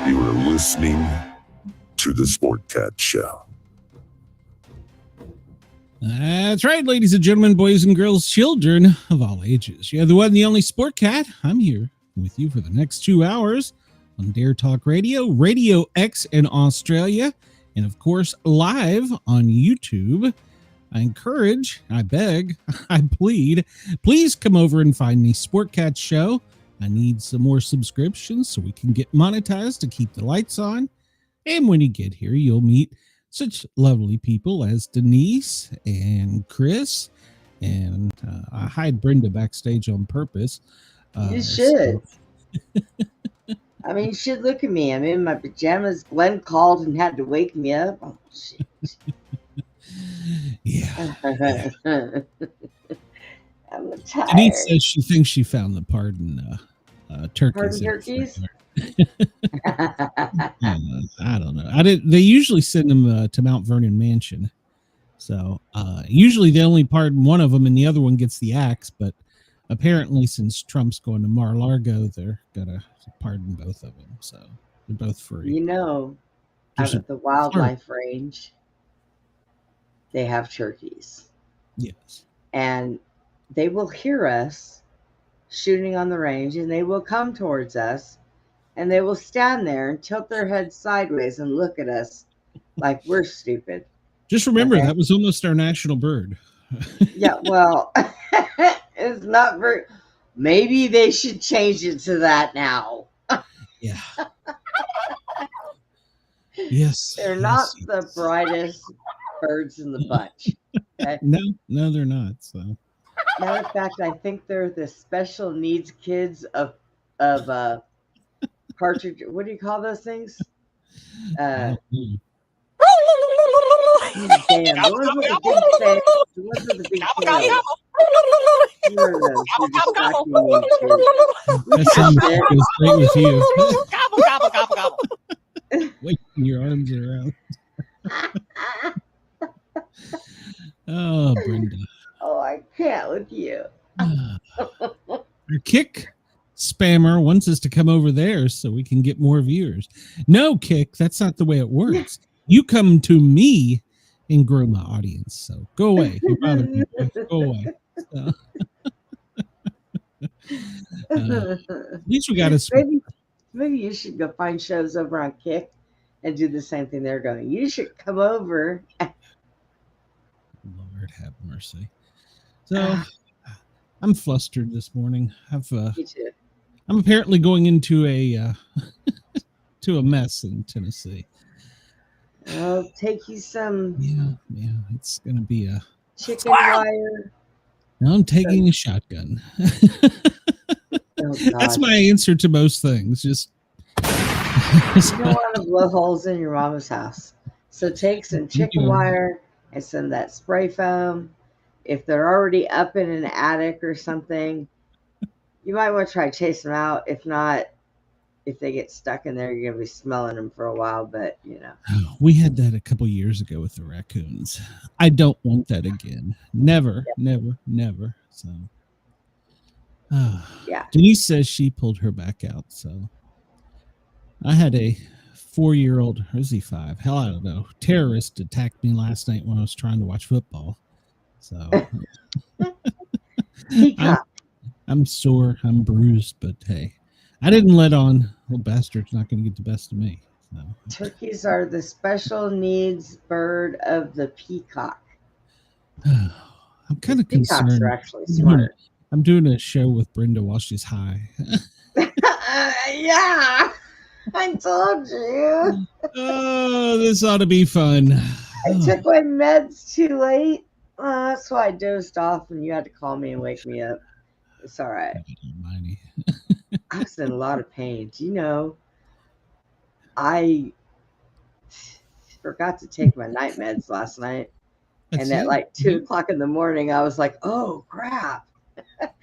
You are listening to the Sportcat Show. That's right, ladies and gentlemen, boys and girls, children of all ages. You're the one and the only Sportcat. I'm here with you for the next 2 hours on Dare Talk Radio, Radio X in Australia, and of course, live on YouTube. I encourage, I beg, I plead, please come over and find the Sportcat Show. I need some more subscriptions so we can get monetized to keep the lights on. And when you get here, you'll meet such lovely people as Denise and Chris. And I hide Brenda backstage on purpose. You should. I mean, you should look at me. I'm in my pajamas. Glenn called and had to wake me up. Oh, shit. Yeah. I'm tired. Denise says she thinks she found the pardon turkeys. Pardon turkeys? I don't know. They usually send them to Mount Vernon Mansion. So usually they only pardon one of them and the other one gets the axe. But apparently since Trump's going to Mar-a-Lago, they're going to pardon both of them. So they're both free. You know, out at the wildlife range, they have turkeys. Yes. And they will hear us shooting on the range and they will come towards us and they will stand there and tilt their heads sideways and look at us like we're stupid. Just remember, that was almost our national bird. Yeah, well, it's not very... Maybe they should change it to that now. Yeah. Yes. They're not the brightest birds in the bunch. Okay? No, they're not. So, matter of fact, I think they're the special needs kids of partridge. What do you call those things? Damn, the ones with the big tail. The ones with the big tail. That sounds great with you. Gobble, gobble, gobble, gobble. Waving your arms around. Oh, Brenda. Oh, I can't with you. Your Kick spammer wants us to come over there so we can get more viewers. No, Kick, that's not the way it works. You come to me and grow my audience. So go away. You're bothering me. Go away. At least we got a... Maybe you should go find shows over on Kick and do the same thing they're going. You should come over. Lord have mercy. So I'm flustered this morning. Me too. I'm apparently going into a to a mess in Tennessee. I'll take you some. Yeah, it's gonna be a chicken wire. Now I'm taking a shotgun. Oh, that's my answer to most things. Just you don't want to blow holes in your mama's house, so take some chicken wire and some of that spray foam. If they're already up in an attic or something, you might want to try chasing them out. If not, if they get stuck in there, you're going to be smelling them for a while, but you know. We had that a couple years ago with the raccoons. I don't want that again. Never, never. So, yeah. Denise says she pulled her back out. So I had a 4-year-old, or is he 5? Hell, I don't know. Terrorist attacked me last night when I was trying to watch football. So I'm sore, I'm bruised, but hey, I didn't let on. Little bastard's not going to get the best of me. So. Turkeys are the special needs bird of the peacock. I'm kind of concerned. Peacocks are actually smart. I'm doing a show with Brenda while she's high. Yeah, I told you. Oh, this ought to be fun. I took my meds too late. That's why I dozed off and you had to call me and wake me up. It's all right. I was in a lot of pain. Do you know, I forgot to take my night meds last night. And at like 2 o'clock in the morning, I was like, oh, crap.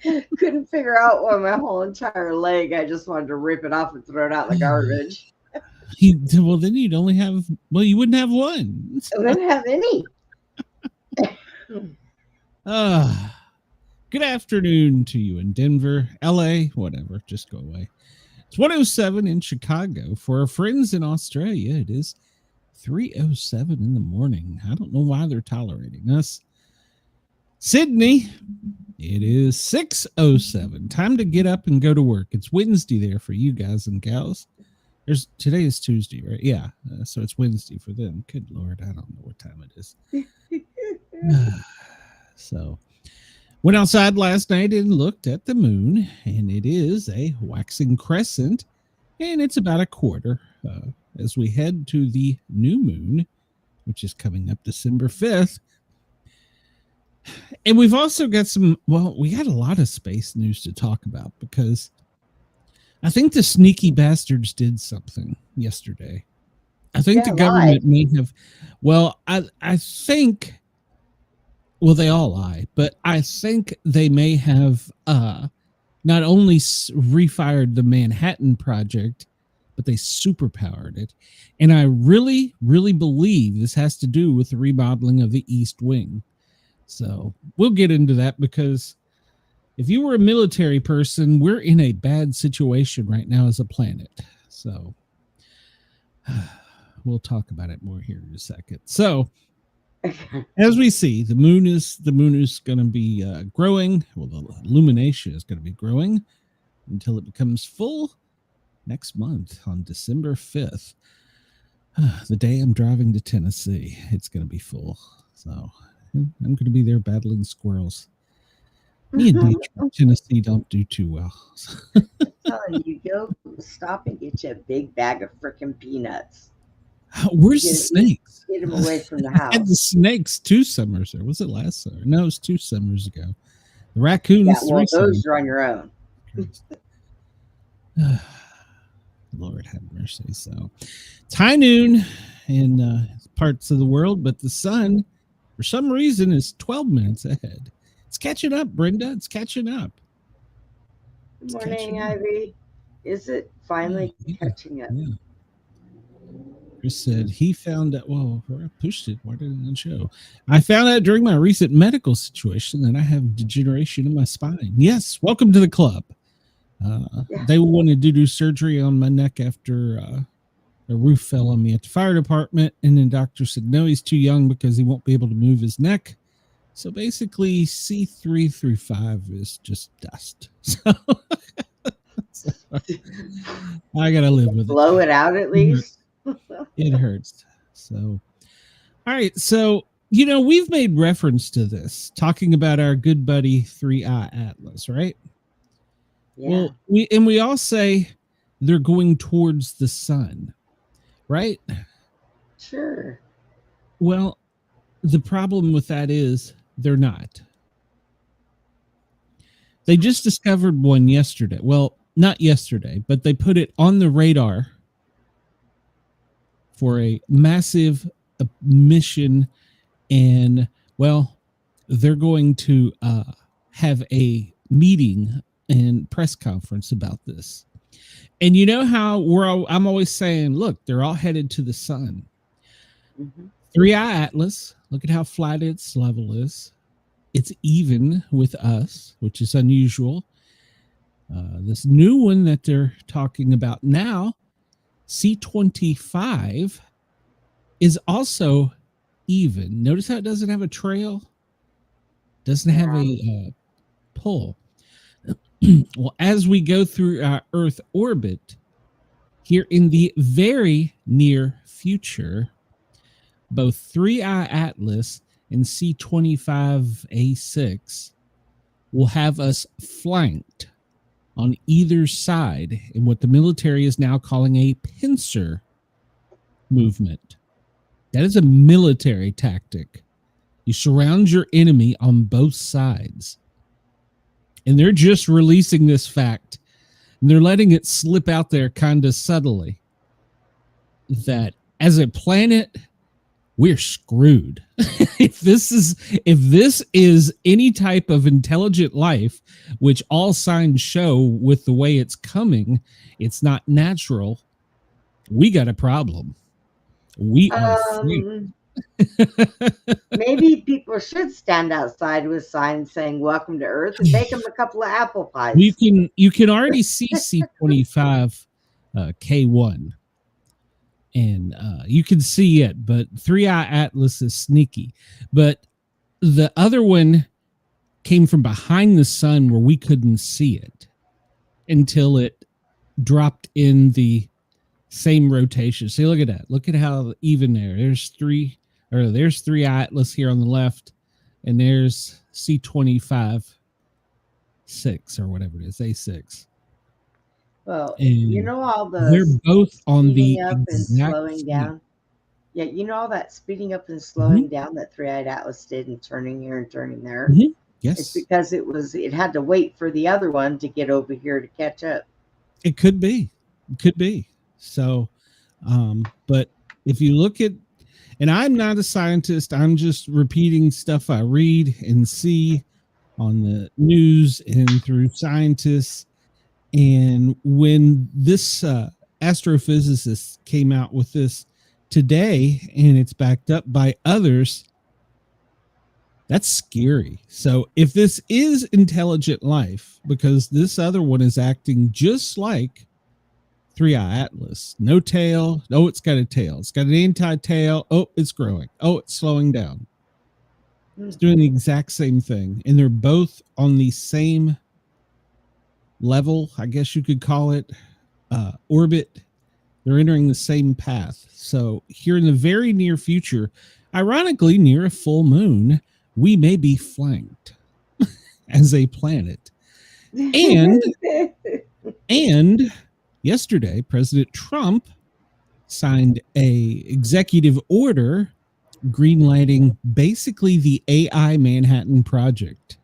Couldn't figure out why my whole entire leg. I just wanted to rip it off and throw it out in the garbage. Well, then you'd only have, you wouldn't have one. I wouldn't have any. Good afternoon to you in Denver, LA, whatever, just go away. It's 1:07 in Chicago. For our friends in Australia, it is 3:07 in the morning. I don't know why they're tolerating us. Sydney, it is 6:07. Time to get up and go to work. It's Wednesday there for you guys and gals. Today is Tuesday, right? Yeah, so it's Wednesday for them. Good Lord, I don't know what time it is. So, went outside last night and looked at the moon, and it is a waxing crescent, and it's about a quarter as we head to the new moon, which is coming up December 5th. And we've also got we got a lot of space news to talk about because I think the sneaky bastards did something yesterday. I think the government may have, I think, they all lie, but I think they may have not only refired the Manhattan Project, but they superpowered it. And I really, really believe this has to do with the remodeling of the East Wing. So we'll get into that because if you were a military person, we're in a bad situation right now as a planet. So we'll talk about it more here in a second. So as we see, the moon is going to be growing. Well, the illumination is going to be growing until it becomes full next month on December 5th. The day I'm driving to Tennessee, it's going to be full. So I'm going to be there battling squirrels. Me and Detroit, Tennessee don't do too well. I'm telling you, go stop and get you a big bag of frickin' peanuts. Where's the snakes? Get them away from the house. I had the snakes 2 summers ago. Was it last summer? No, it was 2 summers ago. The raccoons. Yeah, those are on your own. Lord have mercy. So it's high noon in parts of the world, but the sun, for some reason, is 12 minutes ahead. It's catching up, Brenda. It's catching up. Good morning, Ivy. Is it finally catching up? Yeah. Chris said he found out. Well, I pushed it. Why didn't it show? I found out during my recent medical situation that I have degeneration in my spine. Yes, welcome to the club. They wanted to do surgery on my neck after a roof fell on me at the fire department, and then doctor said no, he's too young because he won't be able to move his neck. So basically, C3 through 5 is just dust. So I gotta live with it. Blow it out at least. It hurts. So, all right. So, we've made reference to this, talking about our good buddy 3i Atlas, right? Yeah. Well, we all say they're going towards the sun, right? Sure. Well, the problem with that is they're not. They just discovered one yesterday. Well, not yesterday, but they put it on the radar for a massive mission, and they're going to have a meeting and press conference about this. And you know how I'm always saying, look, they're all headed to the sun. Mm-hmm. 3i Atlas, look at how flat its level is. It's even with us, which is unusual. This new one that they're talking about now, C25, is also even. Notice how it doesn't have a trail, doesn't have a pull. Well, as we go through our Earth orbit here in the very near future, both 3i Atlas and C25A6 will have us flanked on either side in what the military is now calling a pincer movement. That is a military tactic. You surround your enemy on both sides. And they're just releasing this fact. And they're letting it slip out there kind of subtly that as a planet, we're screwed. If this is any type of intelligent life, which all signs show with the way it's coming, it's not natural. We got a problem. We are free. Maybe people should stand outside with signs saying "Welcome to Earth" and bake them a couple of apple pies. You can already see C25 K1, and you can see it, but 3i Atlas is sneaky. But the other one came from behind the sun where we couldn't see it until it dropped in the same rotation. See, look at that. Look at how even there's 3i Atlas here on the left, and there's C25 6 or whatever it is, A6. Well, And you know all the they're both on the speeding up and exact slowing same. down. Yeah, you know all that speeding up and slowing down that three-eyed Atlas did, and turning here and turning there. Mhm. It's Yes, because it had to wait for the other one to get over here to catch up. it could be. It could be. So, but if you look at, and I'm not a scientist, I'm just repeating stuff I read and see on the news and through scientists. And when this astrophysicist came out with this today, and it's backed up by others, that's scary. So if this is intelligent life, because this other one is acting just like 3i Atlas, no tail. Oh, it's got a tail. It's got an anti-tail. Oh, it's growing. Oh, it's slowing down. It's doing the exact same thing. And they're both on the same level, I guess you could call it, orbit. They're entering the same path. So here in the very near future, ironically near a full moon, we may be flanked as a planet. And yesterday, President Trump signed a executive order greenlighting basically the AI Manhattan Project.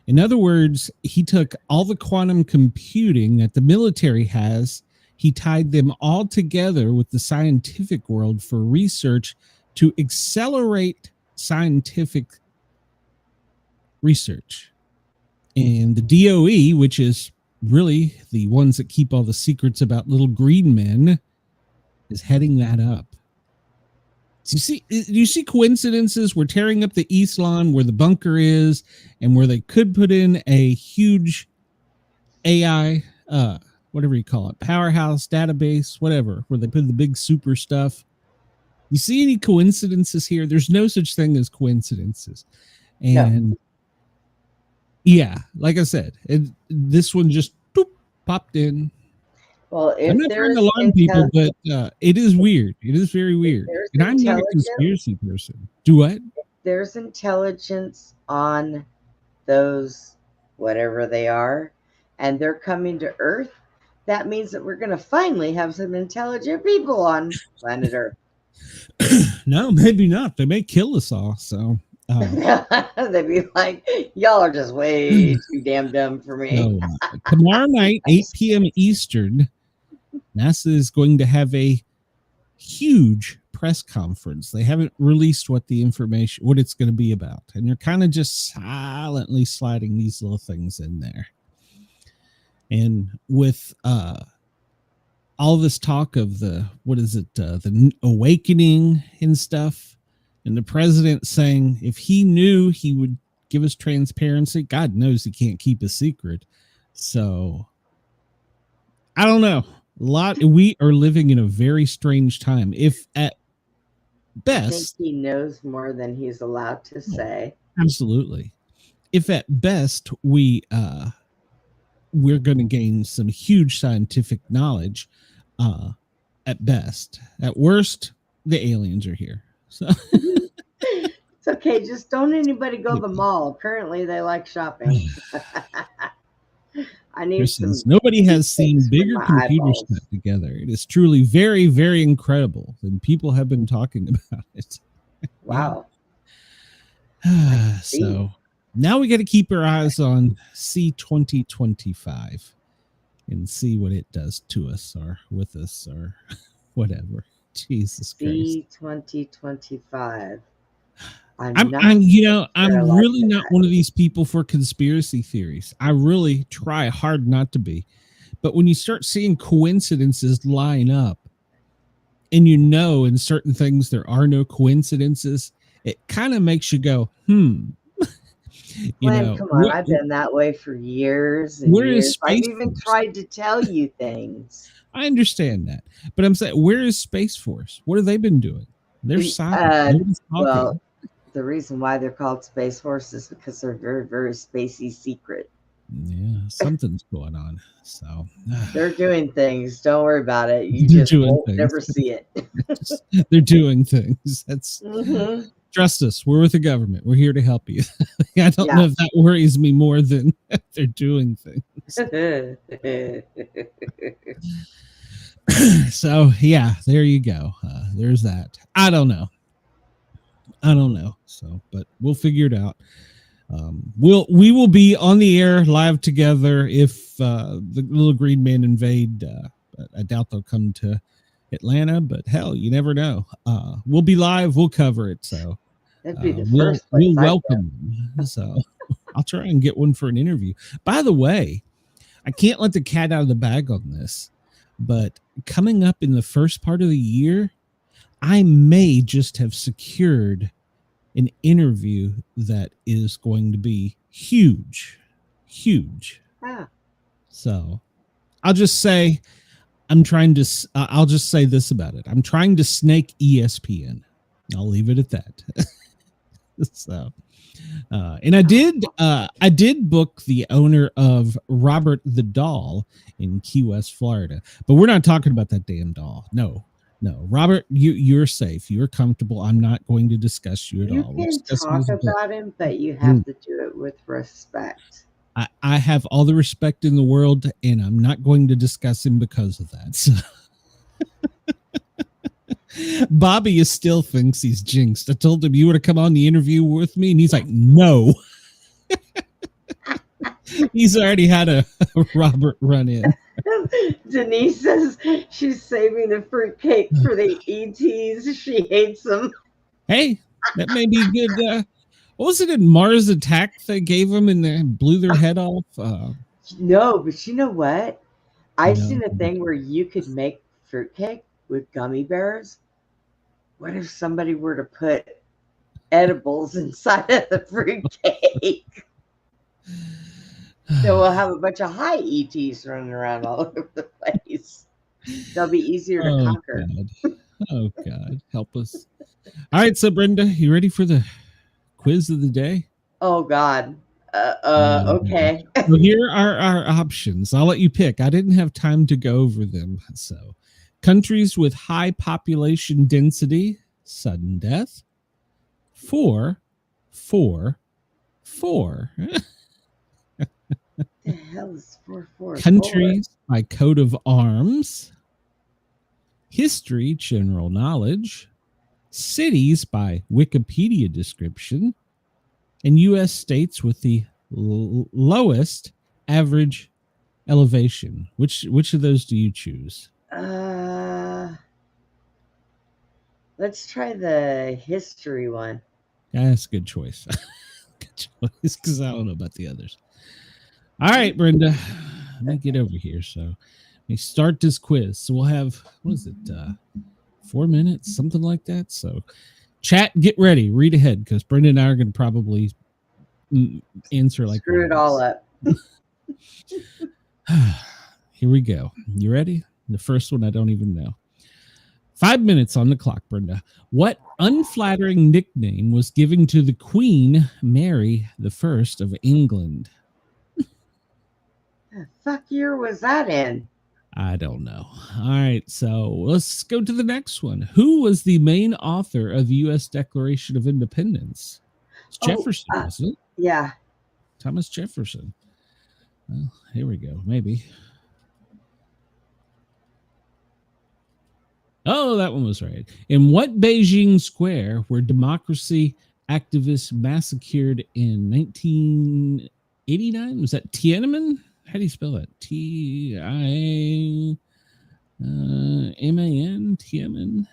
In other words, he took all the quantum computing that the military has, he tied them all together with the scientific world for research to accelerate scientific research. And the DOE, which is really the ones that keep all the secrets about little green men, is heading that up. So you see coincidences? We're tearing up the East Lawn where the bunker is, and where they could put in a huge AI, whatever you call it, powerhouse, database, whatever, where they put the big super stuff. You see any coincidences here? There's no such thing as coincidences. And yeah, like I said, this one just popped in. Well, if I'm not trying to alarm people, but it is weird. It is very weird. And I'm not a conspiracy person. Do what? There's intelligence on those, whatever they are, and they're coming to Earth. That means that we're going to finally have some intelligent people on planet Earth. No, maybe not. They may kill us all. So they'd be like, y'all are just way too damn dumb for me. So, tomorrow night, 8 p.m. Eastern, NASA is going to have a huge press conference. They haven't released what it's going to be about. And they're kind of just silently sliding these little things in there. And with all this talk of the awakening and stuff, and the president saying if he knew he would give us transparency, God knows he can't keep a secret. So I don't know. We are living in a very strange time. If at best, I think he knows more than he's allowed to say. Absolutely. If at best we're going to gain some huge scientific knowledge, at best. At worst, the aliens are here. So it's okay. Just don't anybody go to the mall. Apparently, they like shopping. I need nobody has seen bigger computers put together. It is truly very, very incredible, and people have been talking about it. Wow. So now we got to keep our eyes on C2025 and see what it does to us or with us or whatever. Jesus Christ. C2025. I'm really not one of these people for conspiracy theories. I really try hard not to be. But when you start seeing coincidences line up, and in certain things there are no coincidences, it kind of makes you go, Glenn, come on. I've been that way for years and where is years. I've Space even Force? tried to tell you things. I understand that, but I'm saying, where is Space Force? What have they been doing? They're silent. Nobody's talking. Well, the reason why they're called Space Force is because they're very, very spacey secret. Yeah, something's going on. So they're doing things. Don't worry about it. You just won't never see it. They're doing things. That's trust us. We're with the government. We're here to help you. I don't know if that worries me more than they're doing things. So yeah, there you go. There's that. I don't know. So, but we'll figure it out. We will be on the air live together if the little green men invade. I doubt they'll come to Atlanta, but hell, you never know. We'll be live. We'll cover it. So that'd be the we'll welcome them. So I'll try and get one for an interview. By the way, I can't let the cat out of the bag on this, but coming up in the first part of the year, I may just have secured an interview that is going to be huge. So I'll just say I'll just say this about it. I'm trying to snake ESPN. I'll leave it at that. So, and I did book the owner of Robert the Doll in Key West, Florida, but we're not talking about that damn doll. No, Robert, you're safe. You're comfortable. I'm not going to discuss you at all. You can talk about him, but you have to do it with respect. I have all the respect in the world, and I'm not going to discuss him because of that. So. Bobby still thinks he's jinxed. I told him, you want to come on the interview with me? And he's like, no. He's already had a Robert run in. Denise says she's saving the fruitcake for the ETs. She hates them. Hey, that may be good. What was it in Mars Attack they gave them and they blew their head off? No, but you know what? I've seen a thing where you could make fruitcake with gummy bears. What if somebody were to put edibles inside of the fruitcake? So we'll have a bunch of high ETs running around all over the place. They'll be easier to conquer. God. Oh, God. Help us. All right, so Brenda, you ready for the quiz of the day? Oh, God. Okay. Well, here are our options. I'll let you pick. I didn't have time to go over them. So, countries with high population density, sudden death. 4. The hell is 4? Countries by coat of arms. History, general knowledge. Cities by Wikipedia description. And U.S. states with the lowest average elevation. Which of those do you choose? Let's try the history one. Yeah, that's a good choice. Good choice, because I don't know about the others. All right, Brenda, let me get over here. So let me start this quiz. So we'll have, 4 minutes, something like that. So chat, get ready, read ahead, because Brenda and I are going to probably answer like screw it all up. Here we go. You ready? The first one I don't even know. 5 minutes on the clock, Brenda. What unflattering nickname was given to the Queen Mary I of England? The fuck year was that in? I don't know. All right, so let's go to the next one. Who was the main author of the U.S. Declaration of Independence? It's Jefferson, wasn't it? Yeah. Thomas Jefferson. Well, here we go. Maybe. Oh, that one was right. In what Beijing square were democracy activists massacred in 1989? Was that Tiananmen? How do you spell that? Tianman? Tiananmen?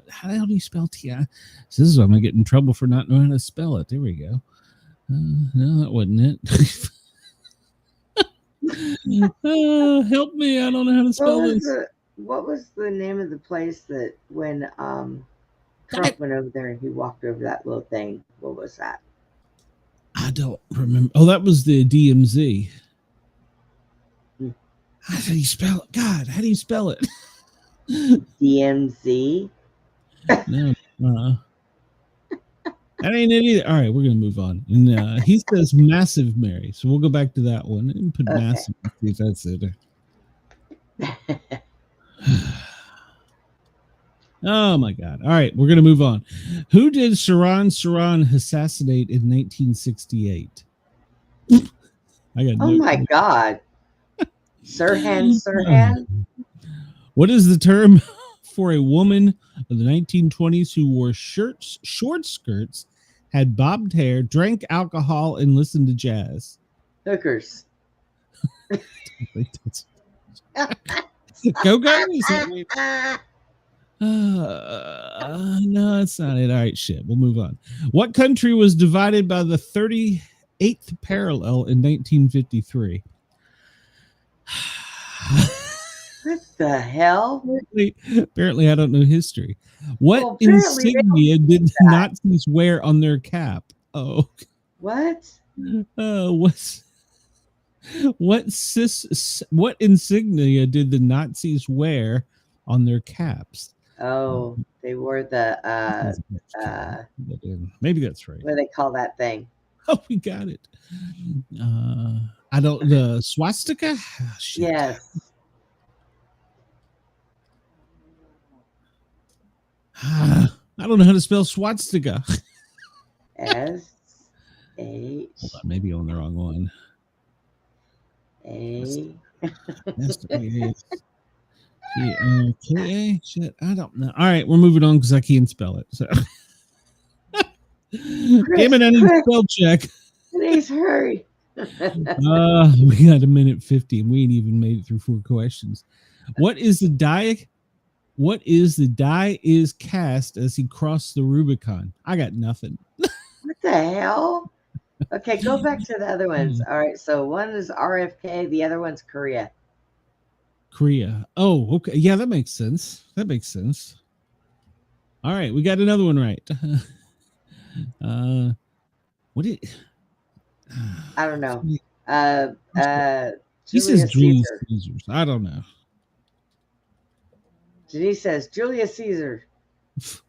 How the hell do you spell Tiananmen? So this is why I'm going to get in trouble for not knowing how to spell it. There we go. No, that wasn't it. Help me. I don't know how to spell this. What was the name of the place that when Trump went over there and he walked over that little thing. What was that? I don't remember. Oh, that was the DMZ. How do you spell it? God, how do you spell it? DMZ? No. That ain't it either. All right, we're going to move on. And he says Massive Mary. So we'll go back to that one and put Massive and see if that's it. Oh, my God. All right, we're going to move on. Who did Saran assassinate in 1968? I got Oh, my God. Sirhan? What is the term for a woman of the 1920s who wore short skirts, had bobbed hair, drank alcohol, and listened to jazz? Hookers. Go-go? No, it's not it. All right, shit. We'll move on. What country was divided by the 38th parallel in 1953? What the hell? Apparently, I don't know history. What insignia did the Nazis wear on their cap? Oh, what? What insignia did the Nazis wear on their caps? Oh, they wore the maybe that's right. What do they call that thing? Oh, we got it. I don't. The swastika. Oh, shit. Yes. I don't know how to spell swastika. S-H. Hold on, maybe on the wrong one. K-A? Shit, I don't know. All right, we're moving on because I can't spell it. So. Damn it, I need a spell check. Please hurry. We got a minute 50 and we ain't even made it through 4 questions. What is the die is cast as he crossed the Rubicon? I got nothing. What the hell? Okay, go back to the other ones. All right, so one is RFK, the other one's Korea. Oh, okay. Yeah, that makes sense. All right, we got another one right. What did I don't know. He says Julius Caesar. I don't know. Denise says Julius Caesar.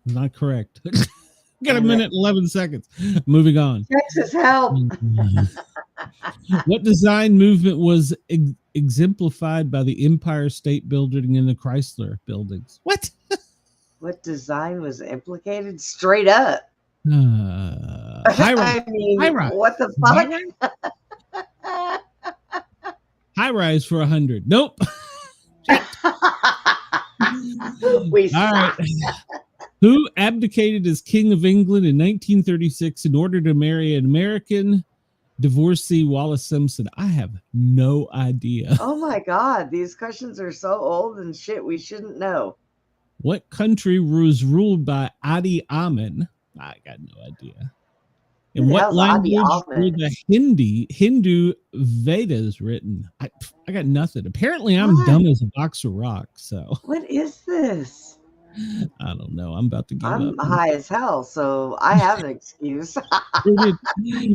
Not correct. Got a minute and 11 seconds. Moving on. Texas, help. What design movement was exemplified by the Empire State Building and the Chrysler buildings? What? What design was implicated? Straight up. High-rise. I mean, High-rise. what the fuck? High-rise for 100. Nope. We All right. Who abdicated as King of England in 1936 in order to marry an American divorcee, Wallace Simpson? I have no idea. Oh my God, these questions are so old and shit. We shouldn't know. What country was ruled by Adi Amin? I got no idea. In what language were the Hindu Vedas written? I got nothing. Apparently, I'm dumb as a box of rocks. So what is this? I don't know. I'm about to give up. I'm high as hell, so I have an excuse.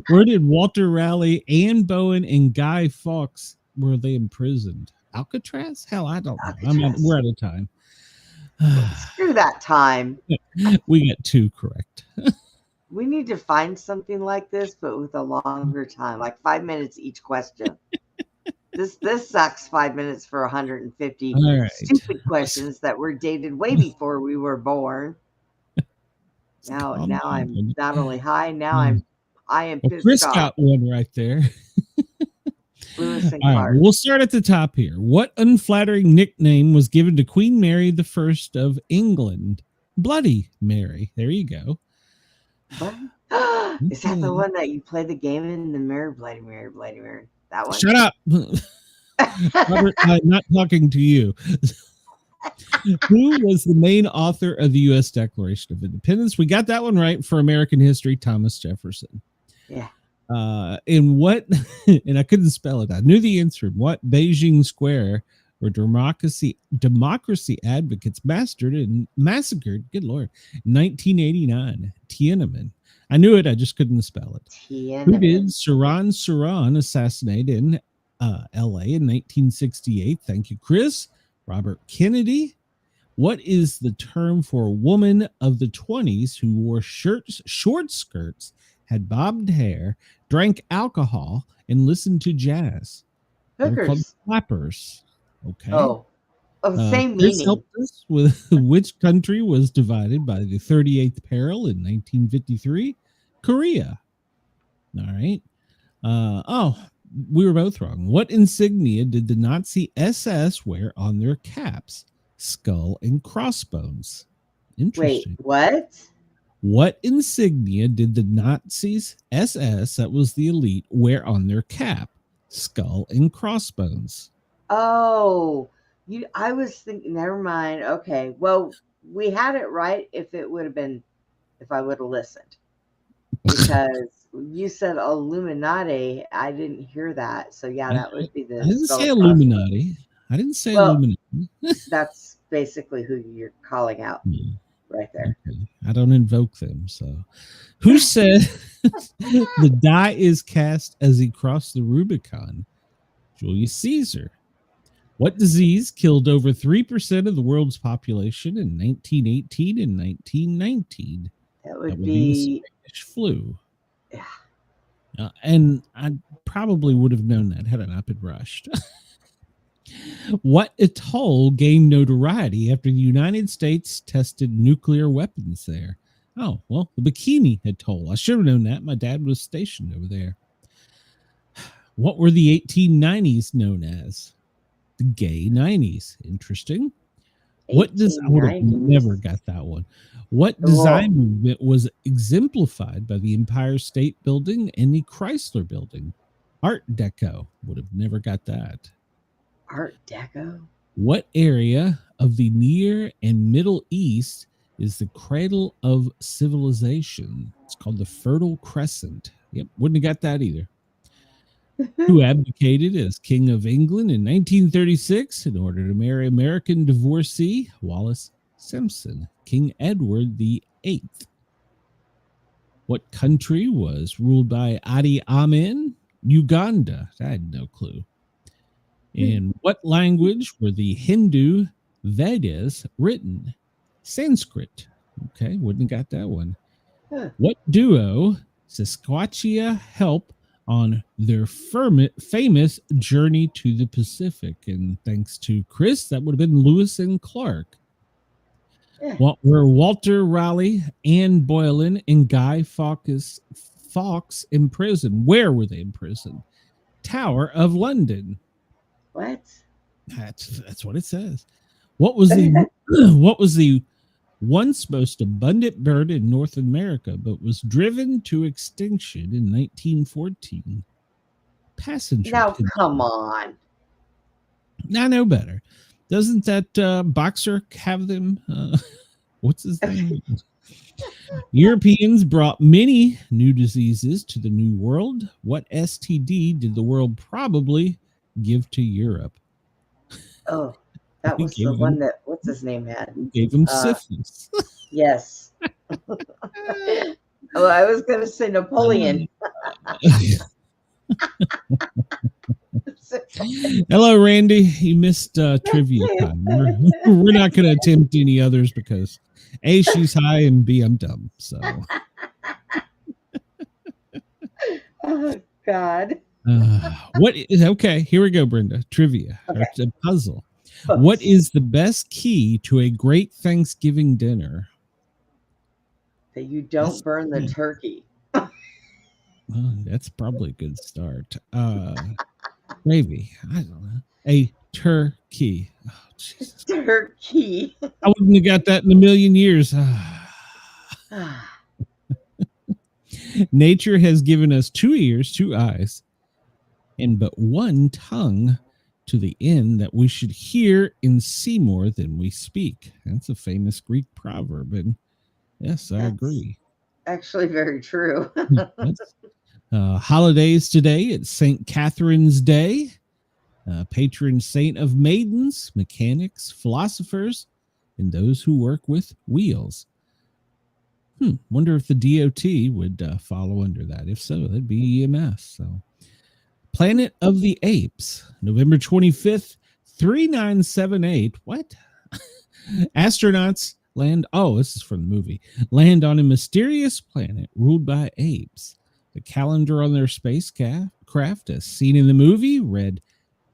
Where did Walter Raleigh, Anne Boleyn, and Guy Fawkes were they imprisoned? Alcatraz? Hell, I don't know. We're out of time. Screw that time. We got 2 correct. We need to find something like this, but with a longer time, like 5 minutes each question. This sucks. 5 minutes for 150 stupid questions that were dated way before we were born. Now I'm not only high. Now I am pissed Chris off. got one right there. Lewis and All Clark. right, we'll start at the top here. What unflattering nickname was given to Queen Mary I of England? Bloody Mary. There you go. Is that the one that you play the game in the mirror? Bloody Mary, Bloody Mary. That one? Shut up. Robert, I'm not talking to you. Who was the main author of the U.S. Declaration of Independence? We got that one right for American history, Thomas Jefferson. Yeah. In what, and I couldn't spell it. I knew the answer. What Beijing Square were democracy advocates massacred, good Lord, 1989, Tiananmen. I knew it, I just couldn't spell it. Who did Saran assassinate in LA in 1968? Thank you, Chris. Robert Kennedy. What is the term for a woman of the 20s who wore short skirts, had bobbed hair, drank alcohol, and listened to jazz? They were called Hookers. flappers. Okay. Oh, same Chris meaning. helped us with which country was divided by the 38th peril in 1953? Korea. All right. We were both wrong. What insignia did the Nazi SS wear on their caps? Skull and crossbones. Interesting. Wait, what? What insignia did the Nazis SS, that was the elite, wear on their cap? Skull and crossbones. Oh, I was thinking, never mind. Okay. Well, we had it right if I would have listened. Because you said Illuminati, I didn't hear that. So yeah, that would be the I didn't skull say and Illuminati. I didn't say Well, Illuminati. That's basically who you're calling out right there. Okay. I don't invoke them. So, who said the die is cast as he crossed the Rubicon? Julius Caesar. What disease killed over 3% of the world's population in 1918 and 1919? That would be the Spanish flu. Yeah. And I probably would have known that had I not been rushed. What atoll gained notoriety after the United States tested nuclear weapons there? Oh, well, the Bikini Atoll. I should have known that. My dad was stationed over there. What were the 1890s known as? The gay 90s. Interesting. What does I would have never got that one? What design movement was exemplified by the Empire State Building and the Chrysler Building? Art Deco. Would have never got that. Art Deco? What area of the Near and Middle East is the cradle of civilization? It's called the Fertile Crescent. Yep, wouldn't have got that either. Who abdicated as King of England in 1936 in order to marry American divorcee Wallis Simpson? King Edward VIII. What country was ruled by Idi Amin? Uganda. I had no clue. In what language were the Hindu Vedas written? Sanskrit. Okay, wouldn't have got that one. What duo Sasquatchia help on their famous journey to the Pacific? And thanks to Chris, that would have been Lewis and Clark. What were Walter Raleigh, Anne Boleyn, and Guy Fawkes in prison? Where were they in prison? Tower of London. What? That's what it says. What was the once most abundant bird in North America, but was driven to extinction in 1914? Passenger. Now, come on. I know better. Doesn't that boxer have them? What's his name? Europeans brought many new diseases to the New World. What STD did the world probably give to Europe? Oh, that was the one that, what's his name had? Gave him syphilis. Yes. Well, I was going to say Napoleon. Hello, Randy. You missed trivia time. We're not going to attempt any others because A, she's high, and B, I'm dumb. So. Oh, God. Okay, here we go, Brenda. Trivia. Okay. A puzzle. What is the best key to a great Thanksgiving dinner? That you don't burn the turkey. Well, that's probably a good start. Maybe. I don't know. A turkey. Oh, Jesus. Turkey. I wouldn't have got that in a million years. Nature has given us 2 ears, 2 eyes, and but 1 tongue, to the end that we should hear and see more than we speak. That's a famous Greek proverb, and yes, I agree. Actually, very true. Holidays today. It's St. Catherine's Day. patron saint of maidens, mechanics, philosophers, and those who work with wheels. Wonder if the DOT would follow under that. If so, that'd be EMS. So, Planet of the Apes, November 25th, 3978. What? Astronauts land. Oh, this is from the movie. Land on a mysterious planet ruled by apes. The calendar on their spacecraft, as seen in the movie, read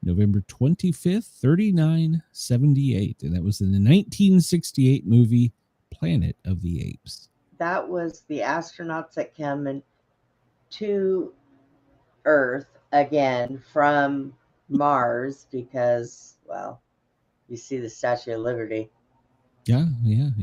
November 25th, 3978. And that was in the 1968 movie Planet of the Apes. That was the astronauts that come in to Earth again from Mars because, well, you see the Statue of Liberty. Yeah. I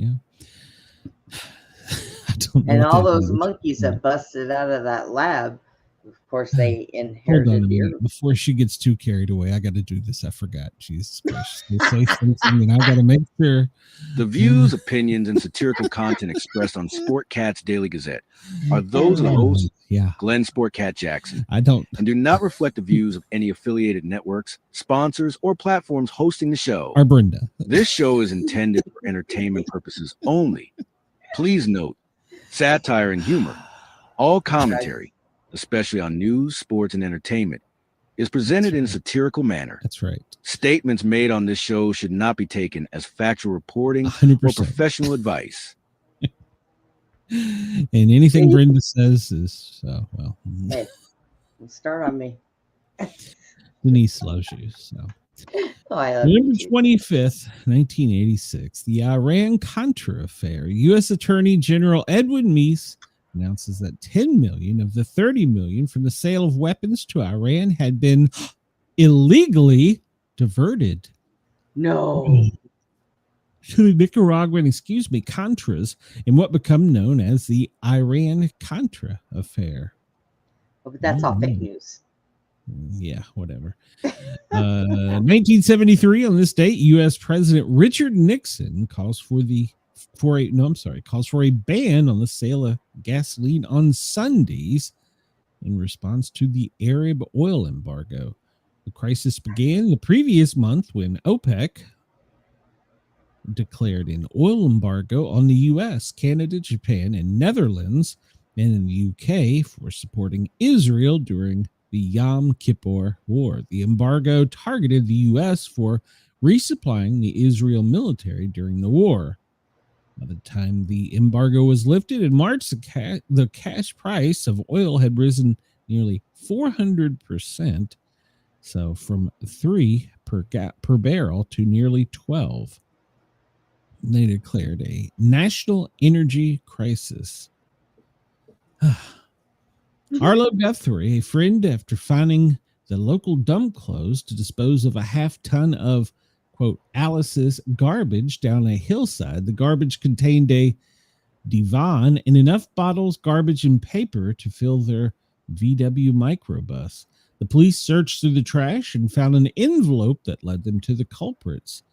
don't know. And all those monkeys that busted out of that lab, of course, they inherited. Hold on a minute. Before she gets too carried away, I got to do this. I forgot. Jesus Christ. They say something, and I got to make sure. The views, opinions, and satirical content expressed on Sportcat's Daily Gazette are those of the host, Glenn Sportcat Jackson. I don't. And do not reflect the views of any affiliated networks, sponsors, or platforms hosting the show. Or Brenda. This show is intended for entertainment purposes only. Please note, satire and humor, all commentary, especially on news, sports, and entertainment, is presented in a satirical manner. That's right. Statements made on this show should not be taken as factual reporting 100%. or professional advice. And anything Brenda says is, well. Hey, start on me. Denise loves you, so. Oh, I love November you. 25th, 1986, the Iran-Contra affair. U.S. Attorney General Edwin Meese announces that $10 million of the $30 million from the sale of weapons to Iran had been illegally diverted. No. To the Nicaraguan, Contras in what become known as the Iran-Contra affair. Oh, but that's all fake news. Yeah, whatever. 1973, on this date, U.S. President Richard Nixon calls for a ban on the sale of gasoline on Sundays in response to the Arab oil embargo. The crisis began the previous month when OPEC declared an oil embargo on the U.S., Canada, Japan, and Netherlands, and in the UK for supporting Israel during the Yom Kippur War. The embargo targeted the U.S. for resupplying the Israel military during the war. By the time the embargo was lifted in March, the cash price of oil had risen nearly 400%, so from 3 per barrel to nearly 12. They declared a national energy crisis. Arlo Guthrie, a friend, after finding the local dump closed to dispose of a half-ton of, quote, Alice's garbage down a hillside. The garbage contained a divan and enough bottles, garbage, and paper to fill their VW microbus. The police searched through the trash and found an envelope that led them to the culprits.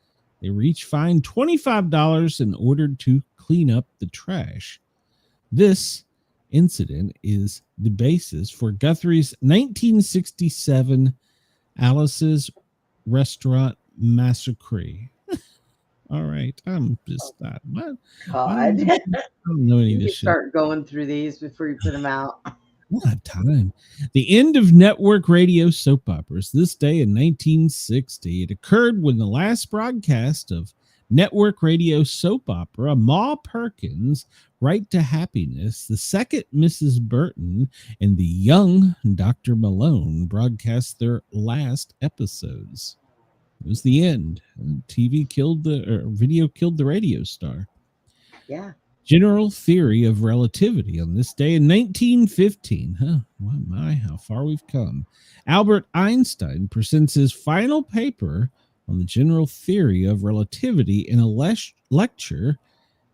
They were each fined $25 and ordered to clean up the trash. This incident is the basis for Guthrie's 1967 Alice's Restaurant Massacre. All right, I'm just not. What? God. I don't know any You of can this shit. start going through these before you put them out. What time? The end of network radio soap operas. This day in 1960, it occurred when the last broadcast of network radio soap opera Ma Perkins' Right to Happiness, the second Mrs. Burton, and the young Dr. Malone broadcast their last episodes. It was the end. Video killed the radio star. Yeah. General theory of relativity on this day in 1915. How far we've come. Albert Einstein presents his final paper on the general theory of relativity in a lecture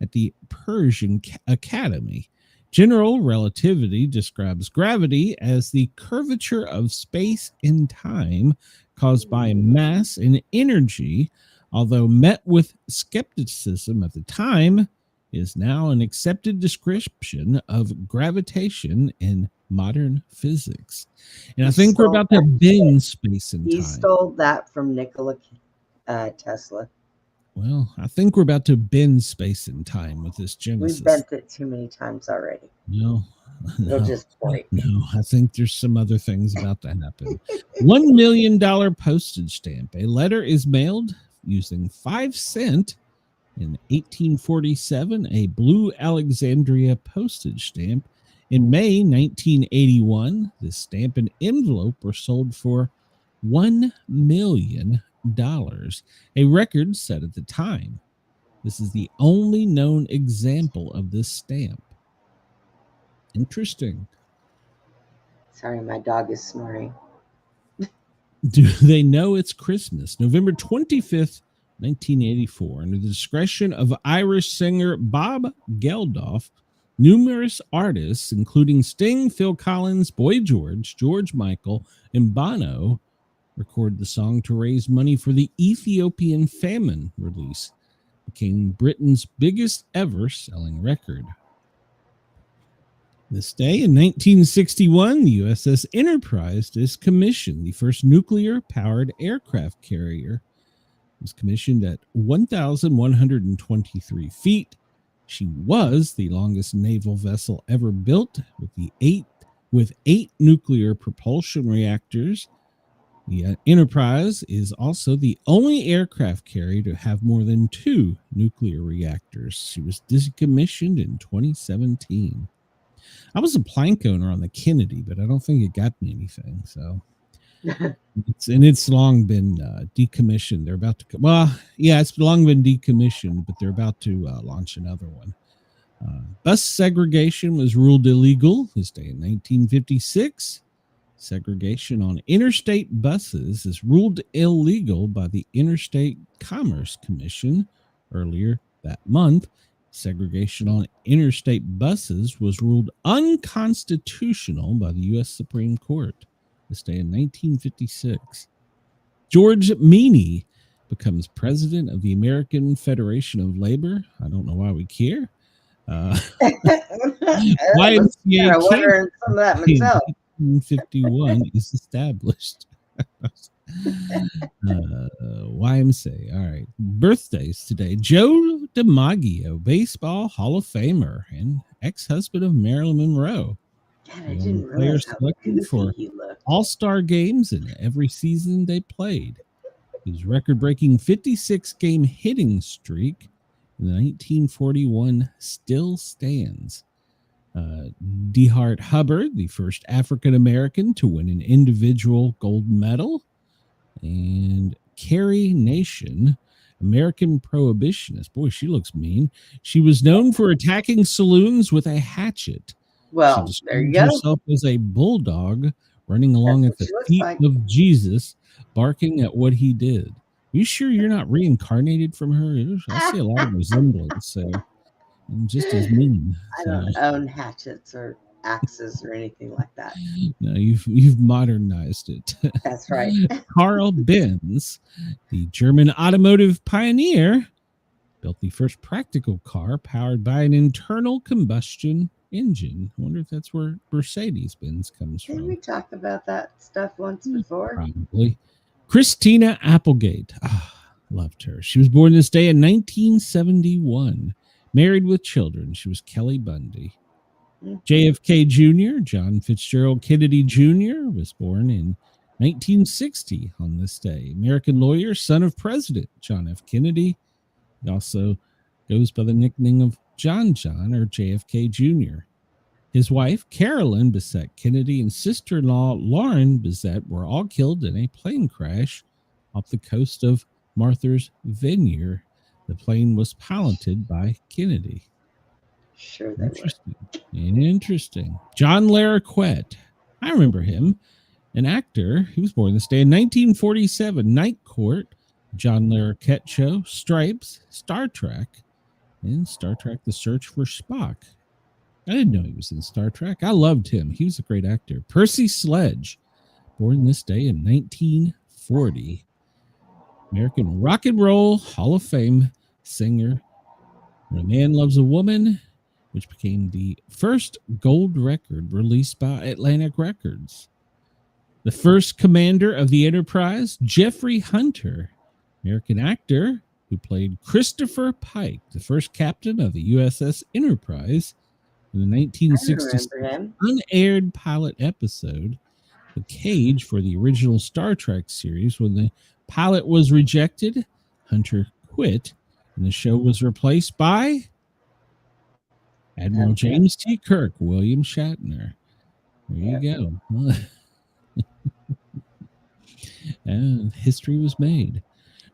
at the Persian Academy. General relativity describes gravity as the curvature of space and time caused by mass and energy, although met with skepticism at the time, is now an accepted description of gravitation and modern physics. And I think we're about to bend space and He time. stole that from Nikola Tesla. Well, I think we're about to bend space and time with this Genesis. We've bent it too many times already. No, It'll just break. No, I think there's some other things about to happen. $1 million postage stamp. A letter is mailed using 5 cents in 1847, a blue Alexandria postage stamp. In May 1981, the stamp and envelope were sold for $1 million, a record set at the time. This is the only known example of this stamp. Interesting. Sorry, my dog is snoring. Do they know it's Christmas? November 25th, 1984. Under the discretion of Irish singer Bob Geldof, numerous artists, including Sting, Phil Collins, Boy George, George Michael, and Bono, recorded the song to raise money for the Ethiopian famine release. It became Britain's biggest ever selling record. This day in 1961, the USS Enterprise is commissioned, the first nuclear-powered aircraft carrier. It was commissioned at 1,123 feet. She was the longest naval vessel ever built, with eight nuclear propulsion reactors. The Enterprise is also the only aircraft carrier to have more than 2 nuclear reactors. She was decommissioned in 2017. I was a plank owner on the Kennedy, but I don't think it got me anything. So, it's long been decommissioned. They're about to, it's long been decommissioned, but they're about to launch another one. Bus segregation was ruled illegal this day in 1956. Segregation on interstate buses is ruled illegal by the Interstate Commerce Commission earlier that month. Segregation on interstate buses was ruled unconstitutional by the U.S. Supreme Court this day in 1956. George Meany becomes president of the American Federation of Labor. I don't know why we care. YMCA I wonder some of that myself. 1951 is established. YMCA. All right. Birthdays today. Joe DiMaggio, baseball Hall of Famer and ex-husband of Marilyn Monroe. God, I didn't realize how goofy he looked. All-star games in every season they played. His record-breaking 56-game hitting streak in the 1941 still stands. D. Hart Hubbard, the first African-American to win an individual gold medal. And Carrie Nation, American prohibitionist. Boy, she looks mean. She was known for attacking saloons with a hatchet. Well, she there you described go. herself as a bulldog running along at the feet of Jesus, barking at what he did. Are you sure you're not reincarnated from her? I see a lot of resemblance there. I'm just as mean. I don't own hatchets or axes or anything like that. No, you've modernized it. That's right. Carl Benz, the German automotive pioneer, built the first practical car powered by an internal combustion engine. I wonder if that's where Mercedes-Benz comes from. Didn't we talk about that stuff once before? Probably. Christina Applegate. Loved her. She was born this day in 1971. Married with children. She was Kelly Bundy. JFK Jr., John Fitzgerald Kennedy Jr., was born in 1960 on this day. American lawyer, son of President John F. Kennedy. He also goes by the nickname of John or JFK Jr. His wife, Carolyn Bessette Kennedy, and sister-in-law, Lauren Bessette, were all killed in a plane crash off the coast of Martha's Vineyard. The plane was piloted by Kennedy. Sure, they Interesting. John Larroquette. I remember him. An actor. He was born this day in 1947. Night Court, John Larroquette Show, Stripes, Star Trek, and Star Trek The Search for Spock. I didn't know he was in Star Trek. I loved him. He was a great actor. Percy Sledge, born this day in 1940. American Rock and Roll Hall of Fame singer. When a Man Loves a Woman, which became the first gold record released by Atlantic Records. The first commander of the Enterprise, Jeffrey Hunter, American actor who played Christopher Pike, the first captain of the USS Enterprise in the 1966 unaired pilot episode, The Cage, for the original Star Trek series. When the pilot was rejected, Hunter quit, and the show was replaced by Admiral James T. Kirk, William Shatner. There you go. And history was made.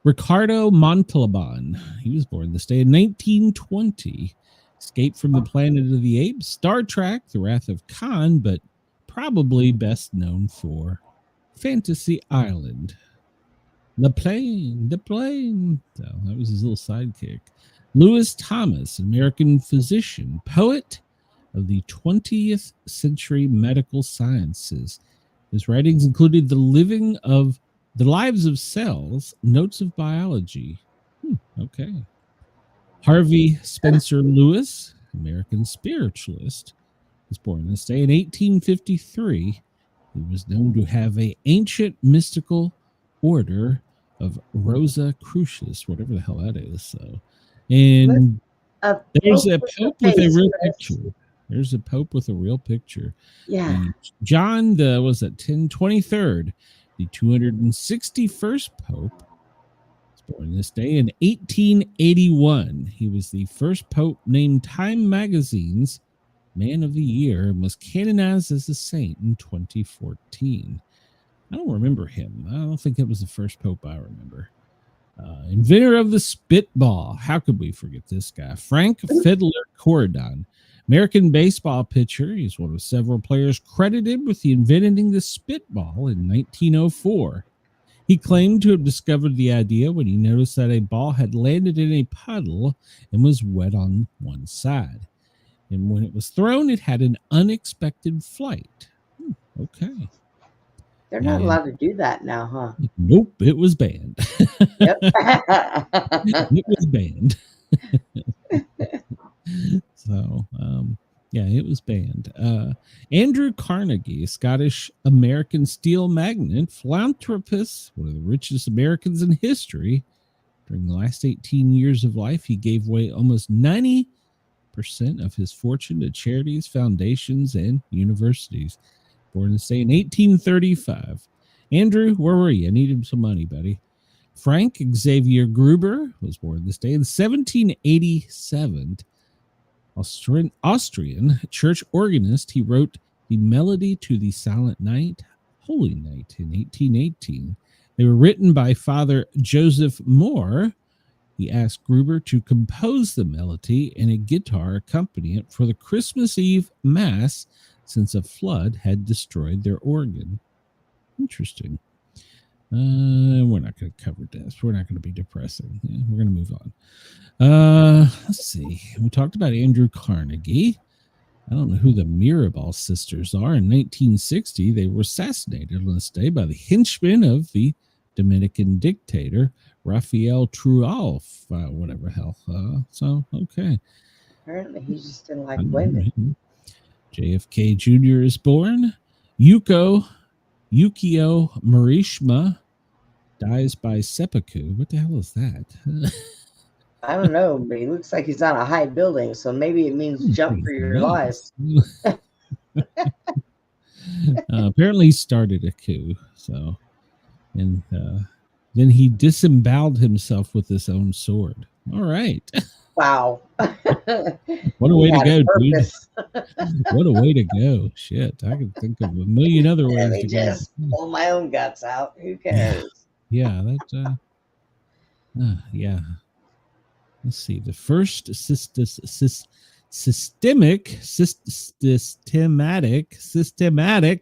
Ricardo Montalban, he was born this day in 1920. Escaped from the Planet of the Apes, Star Trek, The Wrath of Khan, but probably best known for Fantasy Island. The plane. So that was his little sidekick. Lewis Thomas, American physician, poet of the 20th century medical sciences. His writings included The Lives of Cells, Notes of Biology. Okay. Harvey Spencer Lewis, American spiritualist, was born this day in 1853. He was known to have an ancient mystical order of Rosicrucians, whatever the hell that is. So, and there's a pope with a real picture. There's a pope with a real picture. Yeah. And John, the 23rd, the 261st pope, was born this day in 1881. He was the first pope named Time Magazine's Man of the Year and was canonized as a saint in 2014. I don't remember him. I don't think it was the first pope I remember. Inventor of the spitball. How could we forget this guy? Frank Fiddler Corridon, American baseball pitcher. He's one of several players credited with inventing the spitball in 1904. He claimed to have discovered the idea when he noticed that a ball had landed in a puddle and was wet on one side. And when it was thrown, it had an unexpected flight. Okay. They're not allowed to do that now, huh? Nope, it was banned. Yep. It was banned. So, yeah, it was banned. Andrew Carnegie, Scottish American steel magnate, philanthropist, one of the richest Americans in history. During the last 18 years of life, he gave away almost 90% of his fortune to charities, foundations, and universities. Born this day in 1835. Andrew, where were you? I needed some money, buddy. Frank Xavier Gruber was born this day in 1787. Austrian church organist. He wrote the melody to the Silent Night, Holy Night in 1818. They were written by Father Joseph Moore. He asked Gruber to compose the melody and a guitar accompaniment for the Christmas Eve Mass, since a flood had destroyed their organ. Interesting. We're not going to cover deaths. We're not going to be depressing. Yeah, we're going to move on. Let's see. We talked about Andrew Carnegie. I don't know who the Mirabal sisters are. In 1960, they were assassinated on this day by the henchmen of the Dominican dictator, Rafael Trujillo, whatever hell. So, okay. Apparently, he just didn't like women. JFK Jr. is born. Yukio Marishima dies by seppuku. What the hell is that? I don't know, but he looks like he's on a high building, so maybe it means jump for your life. Apparently he started a coup. So, and then he disemboweled himself with his own sword. All right. Wow. What a way to go, dude. What a way to go. Shit. I can think of a million other ways to just pull my own guts out. Who cares? Yeah, that yeah. Let's see. The first systematic,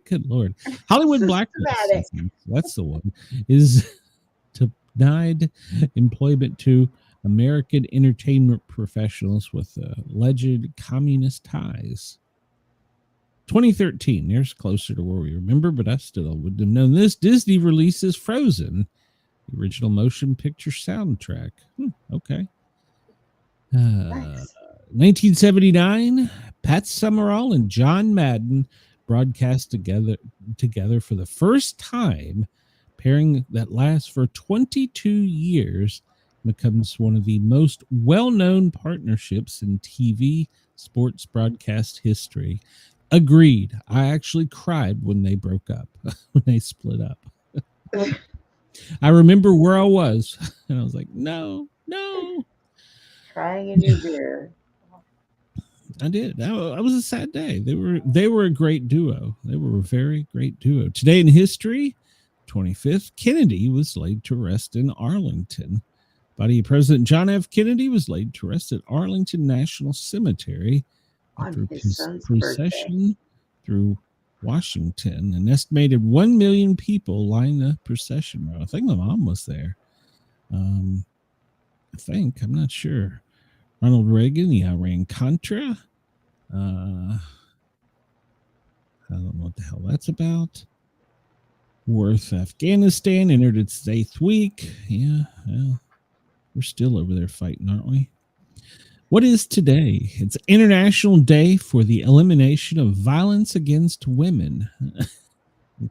good Lord, Hollywood blacklist. That's the one. Is denied employment to American entertainment professionals with alleged communist ties. 2013, there's closer to where we remember, but I still wouldn't have known this. Disney releases Frozen, the original motion picture soundtrack. Okay. Nice. 1979, Pat Summerall and John Madden broadcast together for the first time, pairing that lasts for 22 years, becomes one of the most well-known partnerships in TV sports broadcast history. Agreed. I actually cried when they broke up, when they split up. I remember where I was, and I was like, no. Crying in your beer. I did. That was a sad day. They were a great duo. They were a very great duo. Today in history, 25th, Kennedy was laid to rest in Arlington. Body of President John F. Kennedy was laid to rest at Arlington National Cemetery after On his son's procession birthday. through Washington. An estimated 1 million people lined the procession route. I think my mom was there. I'm not sure. Ronald Reagan, the Iran-Contra. I don't know what the hell that's about. War with Afghanistan entered its 8th week. Yeah, well, we're still over there fighting, aren't we? What is today? It's International Day for the Elimination of Violence Against Women.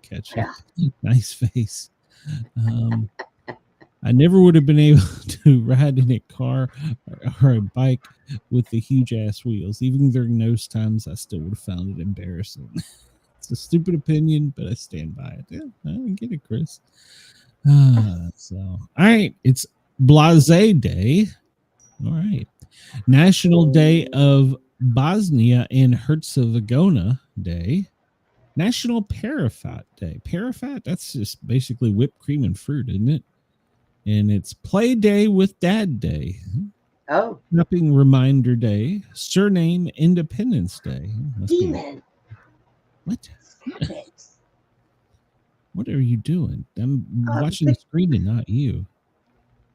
Catch it. Yeah. Nice face. I never would have been able to ride in a car or a bike with the huge ass wheels. Even during those times, I still would have found it embarrassing. It's a stupid opinion, but I stand by it. Yeah, I get it, Chris. All right. It's Blase Day. All right. National Day of Bosnia and Herzegovina Day. National Parafat Day. Parafat, that's just basically whipped cream and fruit, isn't it? And it's Play Day with Dad Day. Oh. Snapping Reminder Day. Surname Independence Day. Demon. What? Stop it. What are you doing? I'm watching the screen and not you.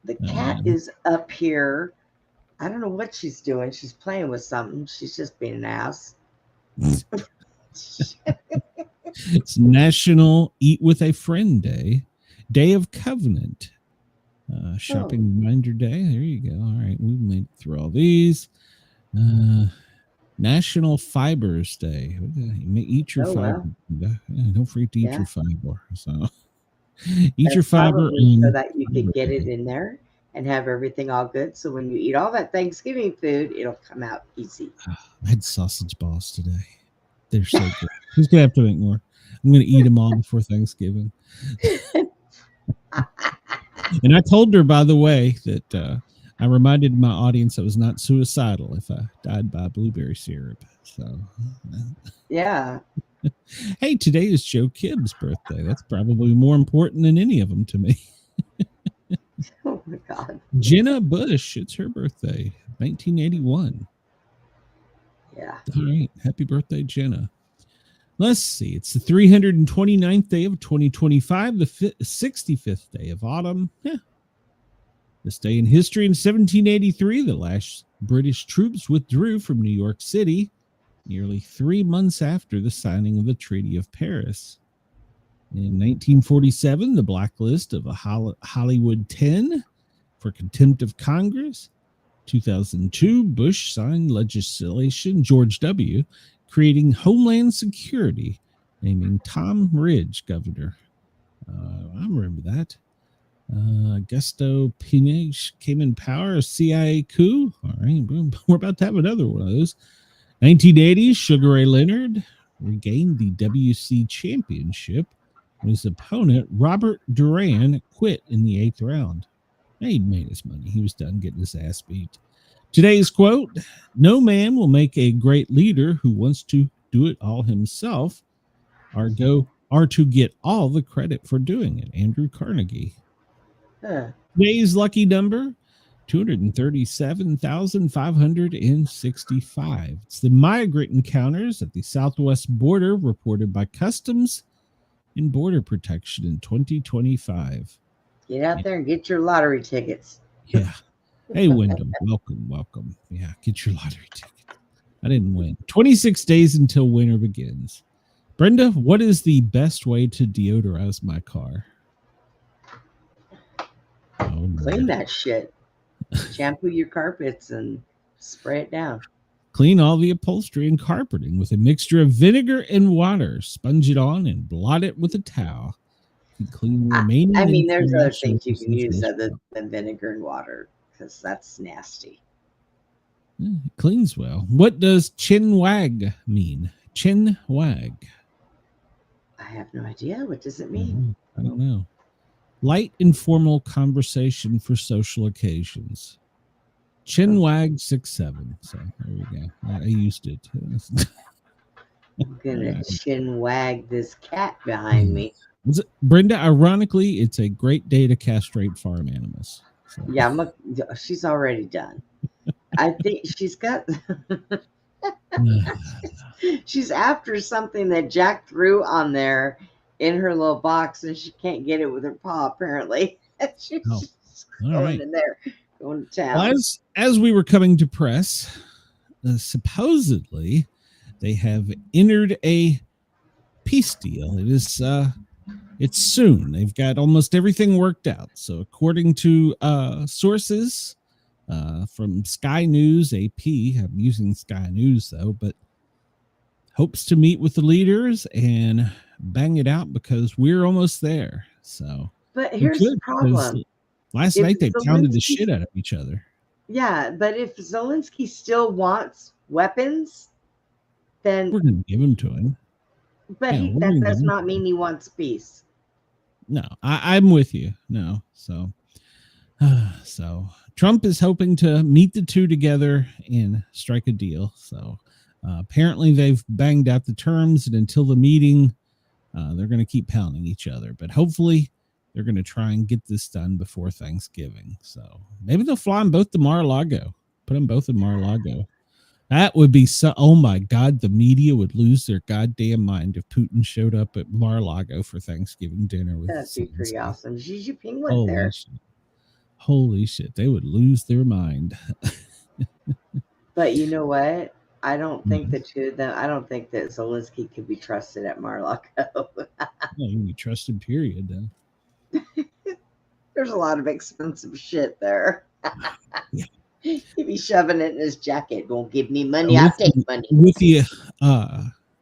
The cat is up here. I don't know what she's doing. She's playing with something. She's just being an ass. It's National Eat with a Friend Day. Day of Covenant. Shopping Reminder Day. There you go. All right. We've made it through all these. National Fibers Day. Eat your fiber. Wow. Don't forget to eat your fiber. So eat your fiber. So that you can get it in there and have everything all good. So when you eat all that Thanksgiving food, it'll come out easy. I had sausage balls today. They're so good. Who's going to have to make more? I'm going to eat them all before Thanksgiving. And I told her, by the way, that I reminded my audience I was not suicidal if I died by blueberry syrup. So, yeah. Hey, today is Joe Kibb's birthday. That's probably more important than any of them to me. Oh, my God. Jenna Bush, it's her birthday, 1981. Yeah. All right. Happy birthday, Jenna. Let's see. It's the 329th day of 2025, the 65th day of autumn. Yeah. This day in history, in 1783, the last British troops withdrew from New York City, nearly 3 months after the signing of the Treaty of Paris. In 1947, the blacklist of a Hollywood 10 for contempt of Congress. 2002, Bush signed legislation, George W., creating Homeland Security, naming Tom Ridge governor. I remember that. Augusto Pinochet came in power, a CIA coup. All right, we're about to have another one of those. 1980, Sugar Ray Leonard regained the WC championship when his opponent, Robert Duran, quit in the 8th round. He'd made his money. He was done getting his ass beat. Today's quote, no man will make a great leader who wants to do it all himself or to get all the credit for doing it. Andrew Carnegie. Today's lucky number, 237,565. It's the migrant encounters at the southwest border reported by Customs and Border Protection in 2025. Get out there and get your lottery tickets. Yeah. Hey, Wyndham, welcome. Yeah, get your lottery ticket. I didn't win. 26 days until winter begins. Brenda, what is the best way to deodorize my car? Clean that shit. Shampoo your carpets and Spray it down. Clean all the upholstery and carpeting with a mixture of vinegar and water. Sponge it on and blot it with a towel. You clean the remaining. I mean, there's interior other things you can use surfaces other than vinegar and water because that's nasty. It cleans well. What does chin wag mean? Chin wag. I have no idea. What does it mean? I don't know. Light informal conversation for social occasions. Chin wag 6'7". So there we go. I used it. I'm gonna chin wag this cat behind me. Brenda, ironically, it's a great day to castrate farm animals. So. Yeah, she's already done. I think she's got. She's after something that Jack threw on there in her little box, and she can't get it with her paw. Apparently, she's going in there, going to town. Well, as we were coming to press, supposedly they have entered a peace deal. It is. It's soon. They've got almost everything worked out. So, according to sources from Sky News, AP, I'm using Sky News though, but hopes to meet with the leaders and bang it out because we're almost there. So, but here's the problem. Last night they pounded the shit out of each other. Yeah, but if Zelensky still wants weapons, then we're going to give them to him. But that does not mean he wants peace. No, I'm with you. No, so Trump is hoping to meet the two together and strike a deal. So apparently they've banged out the terms, and until the meeting, they're going to keep pounding each other. But hopefully they're going to try and get this done before Thanksgiving. So maybe they'll fly them both to Mar-a-Lago. Put them both in Mar-a-Lago. That would be so. Oh my God, the media would lose their goddamn mind if Putin showed up at Mar-a-Lago for Thanksgiving dinner. That'd be pretty awesome. Xi Jinping went there. Holy shit, they would lose their mind. But you know what? I don't think the two of them. I don't think that Zelensky could be trusted at Mar-a-Lago. No, you can be trusted. Period. Then there's a lot of expensive shit there. Yeah. He'd be shoving it in his jacket. Don't give me money, I'll take money. With the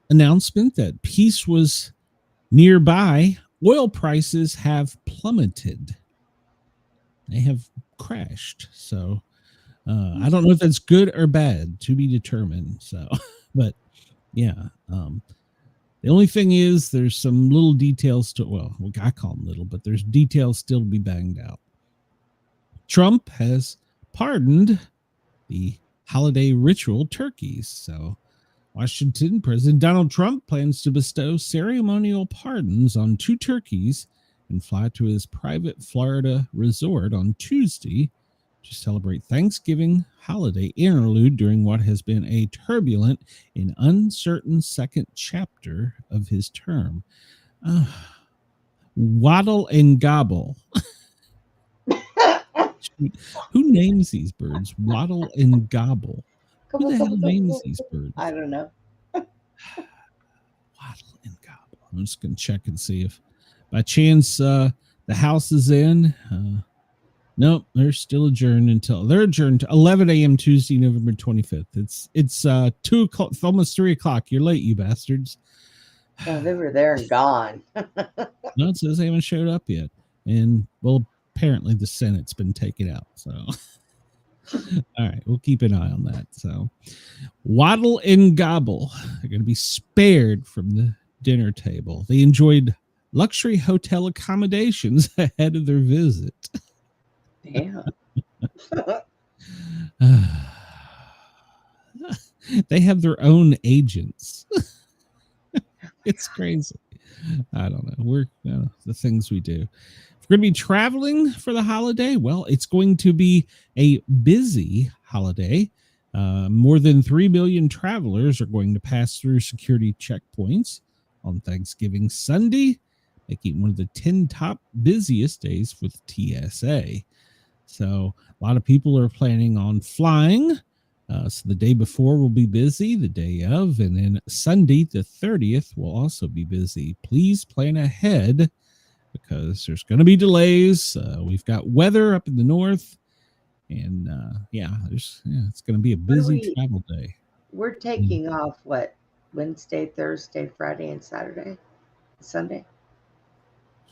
announcement that peace was nearby, oil prices have plummeted. They have crashed. So I don't know if that's good or bad, to be determined. So, but yeah. The only thing is there's some little details I call them little, but there's details still to be banged out. Trump has pardoned the holiday ritual turkeys. So Washington, President Donald Trump plans to bestow ceremonial pardons on 2 turkeys and fly to his private Florida resort on Tuesday to celebrate Thanksgiving holiday interlude during what has been a turbulent and uncertain second chapter of his term. Waddle and gobble. Who names these birds? Waddle and gobble. Who the hell names these birds? I don't know. Waddle and gobble. I'm just going to check and see if by chance the House is in. Nope, they're still adjourned they're adjourned to 11 a.m. Tuesday, November 25th. It's 2 o'clock, almost 3 o'clock. You're late, you bastards. Oh, they were there and gone. No, it says they haven't showed up yet. And well, apparently the Senate's been taken out. So, all right, we'll keep an eye on that. So, Waddle and Gobble are going to be spared from the dinner table. They enjoyed luxury hotel accommodations ahead of their visit. Damn. They have their own agents. It's crazy. I don't know. We're the things we do. If we're going to be traveling for the holiday, well, it's going to be a busy holiday. More than 3 million travelers are going to pass through security checkpoints on Thanksgiving Sunday, making one of the 10 top busiest days with TSA. So a lot of people are planning on flying. So the day before will be busy, the day of, and then Sunday, the 30th, will also be busy. Please plan ahead because there's going to be delays. We've got weather up in the north, And it's going to be a busy travel day. We're taking off what? Wednesday, Thursday, Friday, and Saturday? Sunday?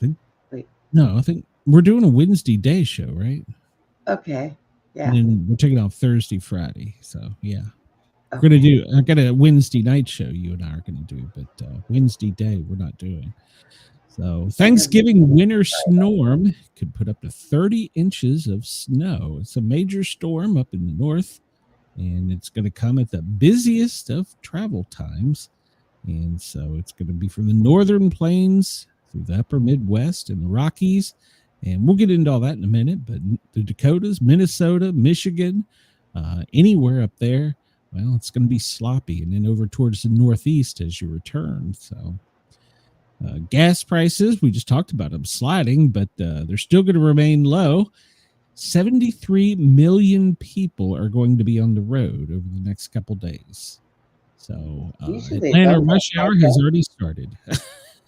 I think we're doing a Wednesday day show, right? Okay. Yeah. And then we're taking off Thursday, Friday. So, yeah. Okay. We're going to do, I got a Wednesday night show you and I are going to do, but Wednesday day we're not doing. So, Thanksgiving winter storm could put up to 30 inches of snow. It's a major storm up in the north, and it's going to come at the busiest of travel times. And so it's going to be from the northern plains through the upper Midwest and the Rockies. And we'll get into all that in a minute. But the Dakotas, Minnesota, Michigan, anywhere up there, well, it's going to be sloppy. And then over towards the Northeast as you return. So gas prices, we just talked about them sliding, but they're still going to remain low. 73 million people are going to be on the road over the next couple days. So Atlanta rush hour has already started.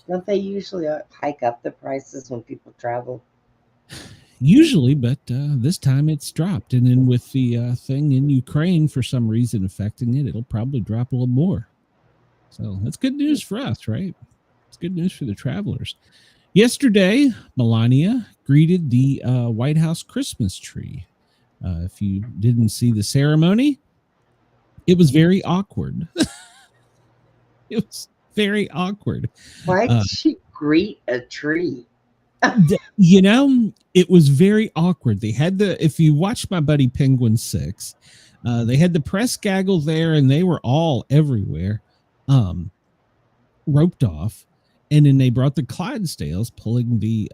Don't they usually hike up the prices when people travel? Usually, but this time it's dropped. And then with the thing in Ukraine for some reason affecting it, it'll probably drop a little more. So that's good news for us, right? It's good news for the travelers. Yesterday, Melania greeted the White House Christmas tree. If you didn't see the ceremony, it was very awkward. It was very awkward. Why did she greet a tree? It was very awkward. They had if you watch My Buddy Penguin 6, they had the press gaggle there and they were all everywhere, roped off. And then they brought the Clydesdales pulling the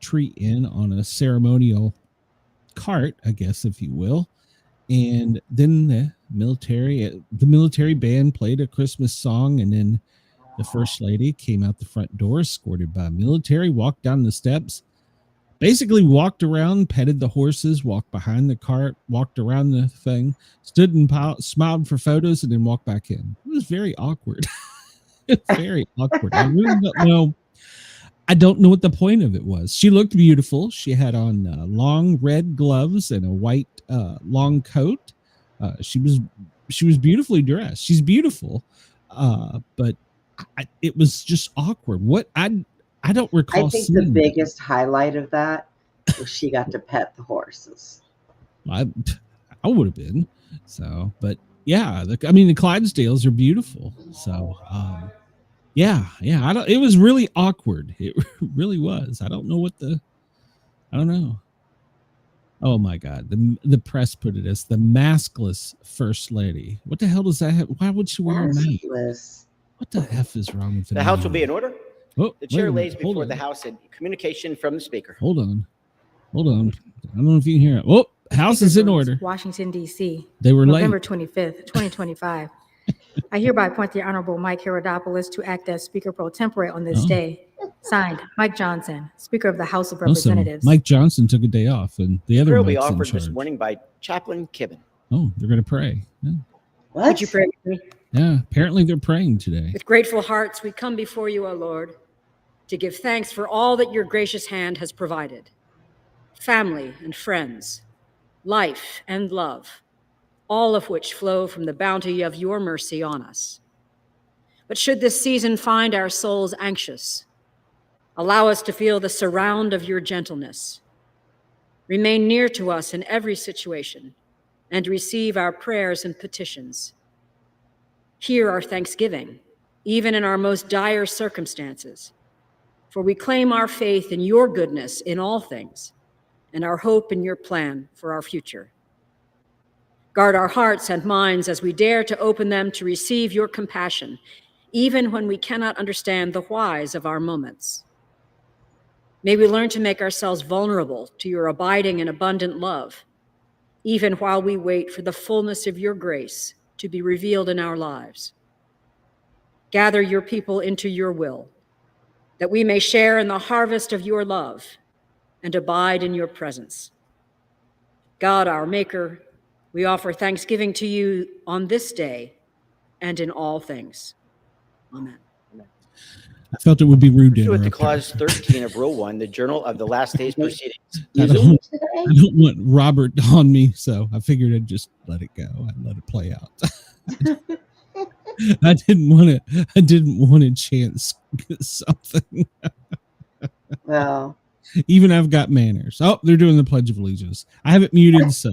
tree in on a ceremonial cart, I guess, if you will. And then the military band played a Christmas song, and then the First Lady came out the front door, escorted by military, walked down the steps, basically walked around, petted the horses, walked behind the cart, walked around the thing, stood and smiled for photos, and then walked back in. It was very awkward. It's very awkward. I really don't know. I don't know what the point of it was. She looked beautiful. She had on long red gloves and a white long coat. She was beautifully dressed. She's beautiful, but it was just awkward. What I don't recall. I think the biggest highlight of that was she got to pet the horses. I would have been so, but yeah. The Clydesdales are beautiful. So. It was really awkward. It really was. I don't know. Oh my God. The press put it as the maskless First Lady. What the hell does that have? Why would she wear a mask? What the F is wrong with the House will be in order. Oh, the chair lays before the House and communication from the Speaker. Hold on. I don't know if you can hear it. Oh, House is in order. Washington, D.C. They were November late. 25th, 2025. I hereby appoint the Honorable Mike Herodopoulos to act as Speaker pro tempore on this day. Signed, Mike Johnson, Speaker of the House of Representatives. Mike Johnson took a day off, and the other will be offered this morning by Chaplain Kibben. Oh, they're going to pray. Yeah. What? Would you pray with me? Yeah, apparently they're praying today. With grateful hearts, we come before you, O Lord, to give thanks for all that your gracious hand has provided. Family and friends, life and love, all of which flow from the bounty of your mercy on us. But should this season find our souls anxious, allow us to feel the surround of your gentleness. Remain near to us in every situation and receive our prayers and petitions. Hear our thanksgiving, even in our most dire circumstances, for we claim our faith in your goodness in all things and our hope in your plan for our future. Guard our hearts and minds as we dare to open them to receive your compassion, even when we cannot understand the whys of our moments. May we learn to make ourselves vulnerable to your abiding and abundant love, even while we wait for the fullness of your grace to be revealed in our lives. Gather your people into your will, that we may share in the harvest of your love and abide in your presence. God, our Maker, we offer thanksgiving to you on this day and in all things. Amen. I felt it would be rude to Pursuant to interrupt Clause her. 13 of Rule 1, the Journal of the Last Day's Proceedings. I don't want Robert on me, so I figured I'd just let it go. I'd let it play out. I didn't want to chance something. Well, Even I've got manners. Oh, they're doing the Pledge of Allegiance. I have it muted, so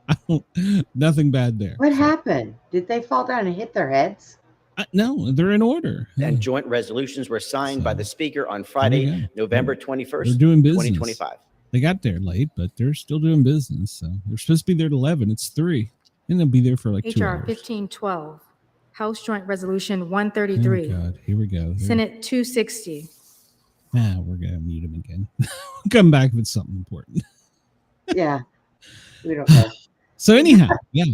I don't, nothing bad there. what happened? Did they fall down and hit their heads? No, they're in order. And joint resolutions were signed by the Speaker on Friday, November 21st, They're doing business. 2025. They got there late, but they're still doing business. So they're supposed to be there at 11. It's 3. And they'll be there for like 2 HR hours. 1512, House Joint Resolution Oh, 133, God. Here we go. Senate 260. We're going to mute him again. Come back with something important. Yeah, we don't know. So anyhow, yeah.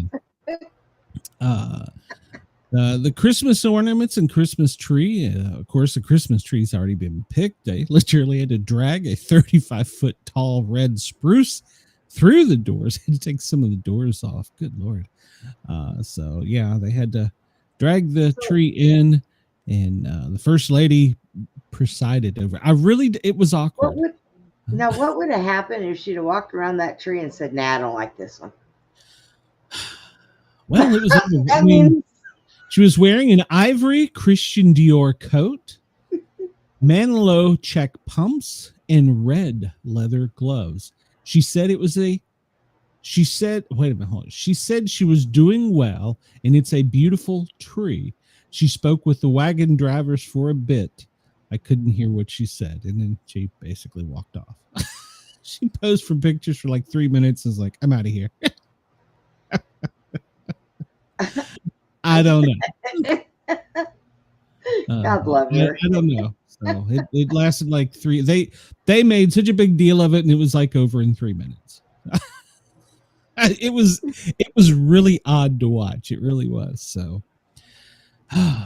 The Christmas ornaments and Christmas tree. Of course, the Christmas tree's already been picked. They literally had to drag a 35-foot tall red spruce through the doors. Had to take some of the doors off. Good Lord. So yeah, they had to drag the tree in, and the First Lady presided over. It was awkward. What would have happened if she'd have walked around that tree and said, "Nah, I don't like this one"? Well, it was. I mean, she was wearing an ivory Christian Dior coat, Manilo check pumps, and red leather gloves. She said it was wait a minute, hold on. She said she was doing well, and it's a beautiful tree. She spoke with the wagon drivers for a bit. I couldn't hear what she said, and then she basically walked off. She posed for pictures for like 3 minutes and was like, I'm out of here. I don't know. God love her. I don't know. So it lasted like 3. They made such a big deal of it, and it was like over in 3 minutes. It was really odd to watch. It really was. So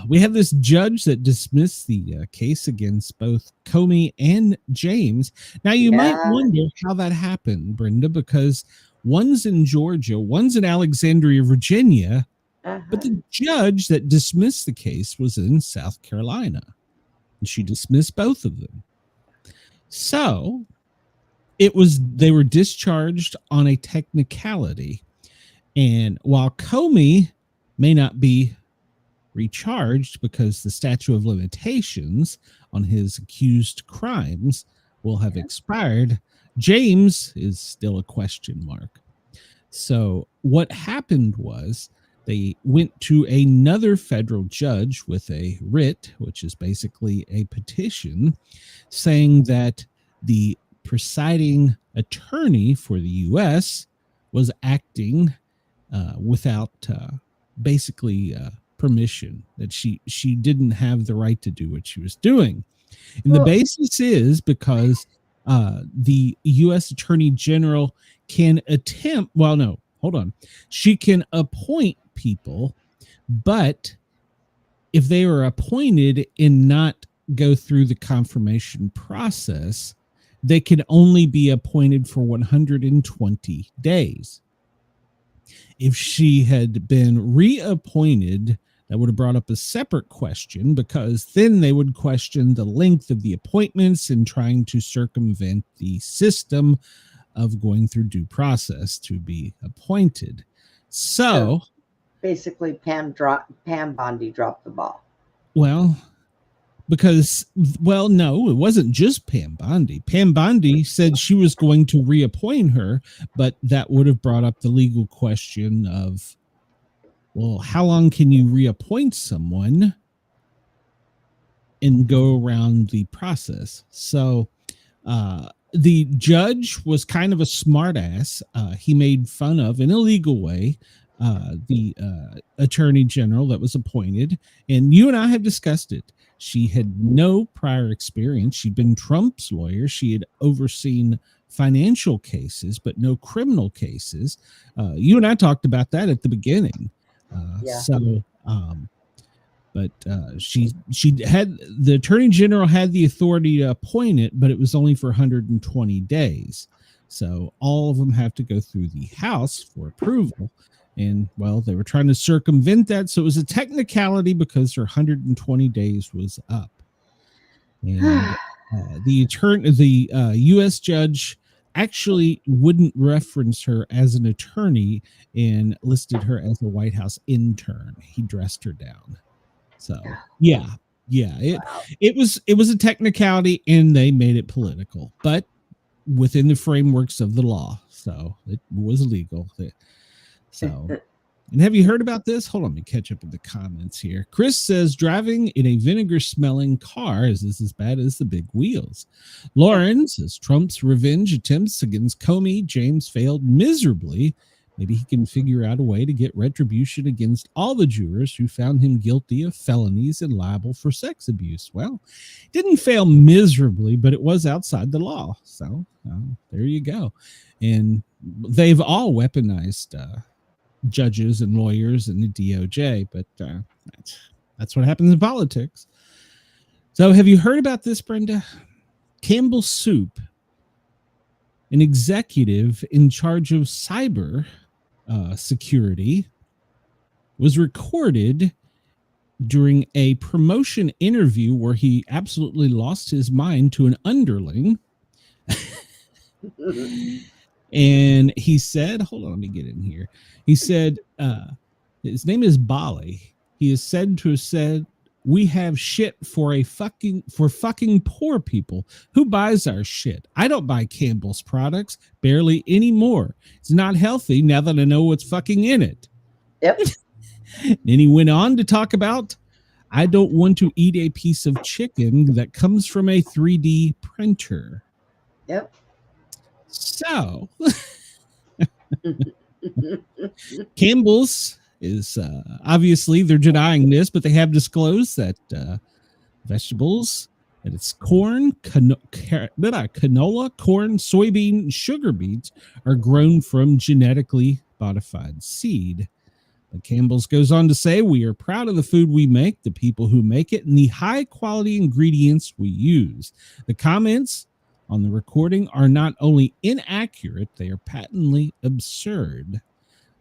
we have this judge that dismissed the case against both Comey and James. Now you might wonder how that happened, Brenda, because one's in Georgia, one's in Alexandria, Virginia. But the judge that dismissed the case was in South Carolina, and she dismissed both of them. So they were discharged on a technicality. And while Comey may not be recharged because the statute of limitations on his accused crimes will have expired, James is still a question mark. So what happened was, they went to another federal judge with a writ, which is basically a petition, saying that the presiding attorney for the U.S. was acting without permission, that she didn't have the right to do what she was doing. And the basis is because the U.S. Attorney General can attempt, she can appoint people, but if they are appointed and not go through the confirmation process, they can only be appointed for 120 days. If she had been reappointed, that would have brought up a separate question, because then they would question the length of the appointments and trying to circumvent the system of going through due process to be appointed. So basically, Pam Bondi dropped the ball. Well, no, it wasn't just Pam Bondi. Pam Bondi said she was going to reappoint her, but that would have brought up the legal question of, well, how long can you reappoint someone and go around the process? So the judge was kind of a smart ass. He made fun of, in a legal way, the attorney general that was appointed. And you and I have discussed it. She had no prior experience. She'd been Trump's lawyer. She had overseen financial cases, but no criminal cases. You and I talked about that at the beginning. She had, the attorney general had the authority to appoint it, but it was only for 120 days. So all of them have to go through the House for approval. And well, they were trying to circumvent that. So it was a technicality because her 120 days was up. And the U.S. judge actually wouldn't reference her as an attorney and listed her as a White House intern. He dressed her down. So yeah. It was a technicality, and they made it political, but within the frameworks of the law. So it was legal. So, and have you heard about this? Hold on, let me catch up with the comments here. Chris says driving in a vinegar smelling car is this as bad as the big wheels. Lauren says Trump's revenge attempts against Comey, James failed miserably. Maybe he can figure out a way to get retribution against all the jurors who found him guilty of felonies and liable for sex abuse. Well, didn't fail miserably, but it was outside the law. So there you go. And they've all weaponized judges and lawyers and the DOJ, but that's what happens in politics. So have you heard about this, Brenda? Campbell's Soup, an executive in charge of cyber security, was recorded during a promotion interview where he absolutely lost his mind to an underling. And he said, hold on, let me get in here. He said, his name is Bally. He is said to have said, we have shit for fucking poor people. Who buys our shit? I don't buy Campbell's products barely anymore. It's not healthy now that I know what's fucking in it. Yep. Then he went on to talk about, I don't want to eat a piece of chicken that comes from a 3D printer. Yep. So Campbell's is obviously they're denying this, but they have disclosed that vegetables, that it's corn, canola, corn, soybean, sugar beets are grown from genetically modified seed. But Campbell's goes on to say, we are proud of the food we make, the people who make it, and the high quality ingredients we use. The comments on the recording are not only inaccurate, they are patently absurd.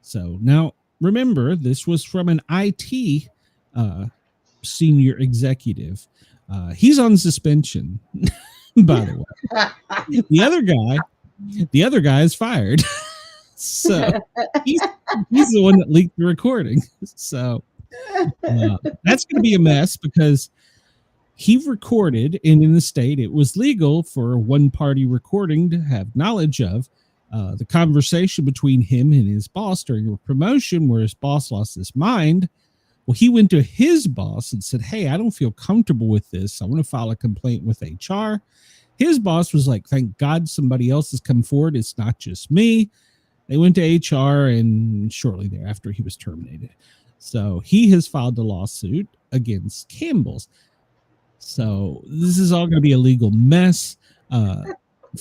So now, remember, this was from an IT senior executive. He's on suspension, by the way. The other guy is fired. So he's the one that leaked the recording. So that's going to be a mess because he recorded, and in the state, it was legal for a one-party recording to have knowledge of the conversation between him and his boss during a promotion where his boss lost his mind. Well, he went to his boss and said, hey, I don't feel comfortable with this. I want to file a complaint with HR. His boss was like, thank God somebody else has come forward. It's not just me. They went to HR, and shortly thereafter, he was terminated. So he has filed a lawsuit against Campbell's. So this is all going to be a legal mess.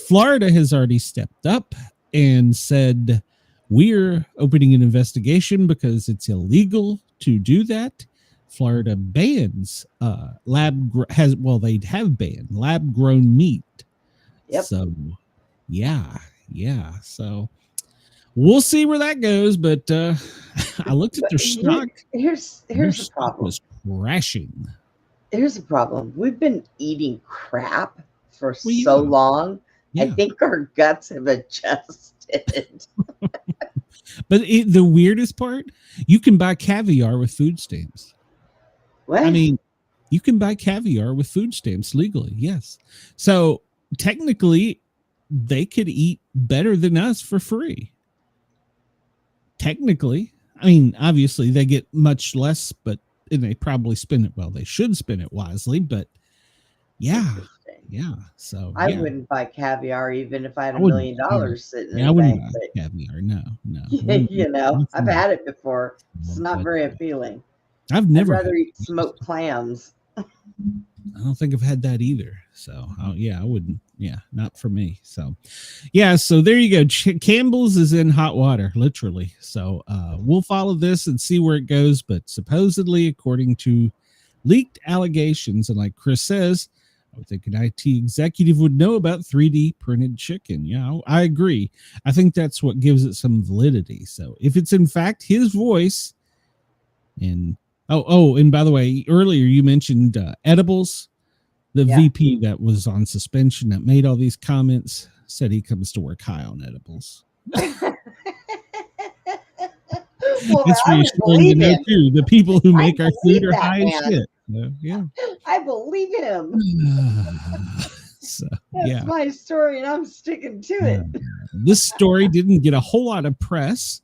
Florida has already stepped up and said, we're opening an investigation because it's illegal to do that. Florida bans they have banned lab grown meat. Yep. So yeah. So we'll see where that goes. But I looked at their stock. Here's the problem. Was crashing. Here's the problem. We've been eating crap for so long. Yeah. I think our guts have adjusted. But the weirdest part, you can buy caviar with food stamps. What? I mean, you can buy caviar with food stamps legally. Yes. So technically, they could eat better than us for free. Technically. I mean, obviously, they get much less, and they probably spend it well. They should spend it wisely, but yeah. So I wouldn't buy caviar even if I had $1 million sitting in the bank. Buy caviar. No. You know, I've had it before. It's not very appealing. I'd rather eat smoked clams. I don't think I've had that either. So I wouldn't. Yeah, not for me. So so there you go. Campbell's is in hot water, literally. So we'll follow this and see where it goes. But supposedly, according to leaked allegations, and like Chris says, I would think an IT executive would know about 3D printed chicken. Yeah, I agree. I think that's what gives it some validity. So if it's in fact his voice, and and by the way, earlier you mentioned edibles. The Yeah. VP that was on suspension that made all these comments said he comes to work high on edibles. Well, It's I would reassuring to believe know him. too. The people who I make our food believe are that high as man. shit. So, yeah. I believe him. So, That's yeah. my story, and I'm sticking to it. This story didn't get a whole lot of press,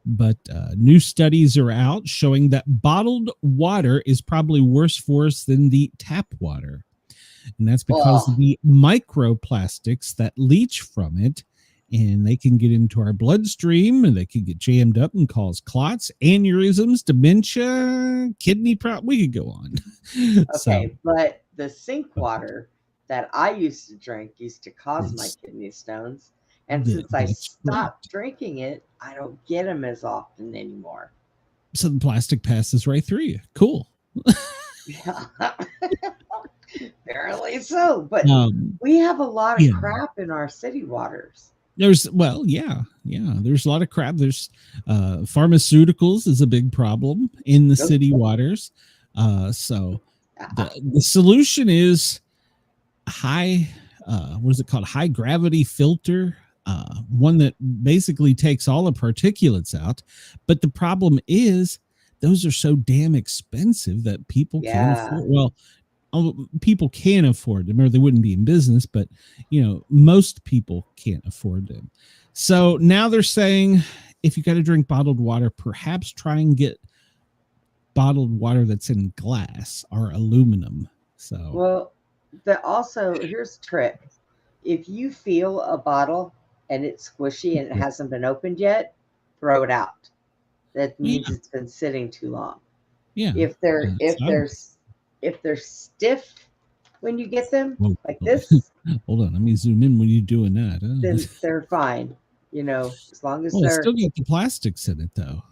but new studies are out showing that bottled water is probably worse for us than the tap water. And that's because of the microplastics that leach from it, and they can get into our bloodstream, and they can get jammed up and cause clots, aneurysms, dementia, kidney problem. We could go on. Okay, but the sink water that I used to drink used to cause my kidney stones. And since I stopped drinking it, I don't get them as often anymore. So the plastic passes right through you. Cool. Yeah. Apparently so. But we have a lot of crap in our city waters. There's a lot of crap. There's pharmaceuticals is a big problem in the city waters. So the solution is high gravity filter, one that basically takes all the particulates out. But the problem is those are so damn expensive that people can't afford. Well, people can afford them or they wouldn't be in business, but most people can't afford them. So now they're saying if you got to drink bottled water, perhaps try and get bottled water that's in glass or aluminum. So here's a trick. If you feel a bottle and it's squishy and it hasn't been opened yet, throw it out. That means it's been sitting too long. Yeah. If they're stiff when you get them, like this. Hold on, let me zoom in when you're doing that. Then they're fine. As long as they're still got the plastics in it though.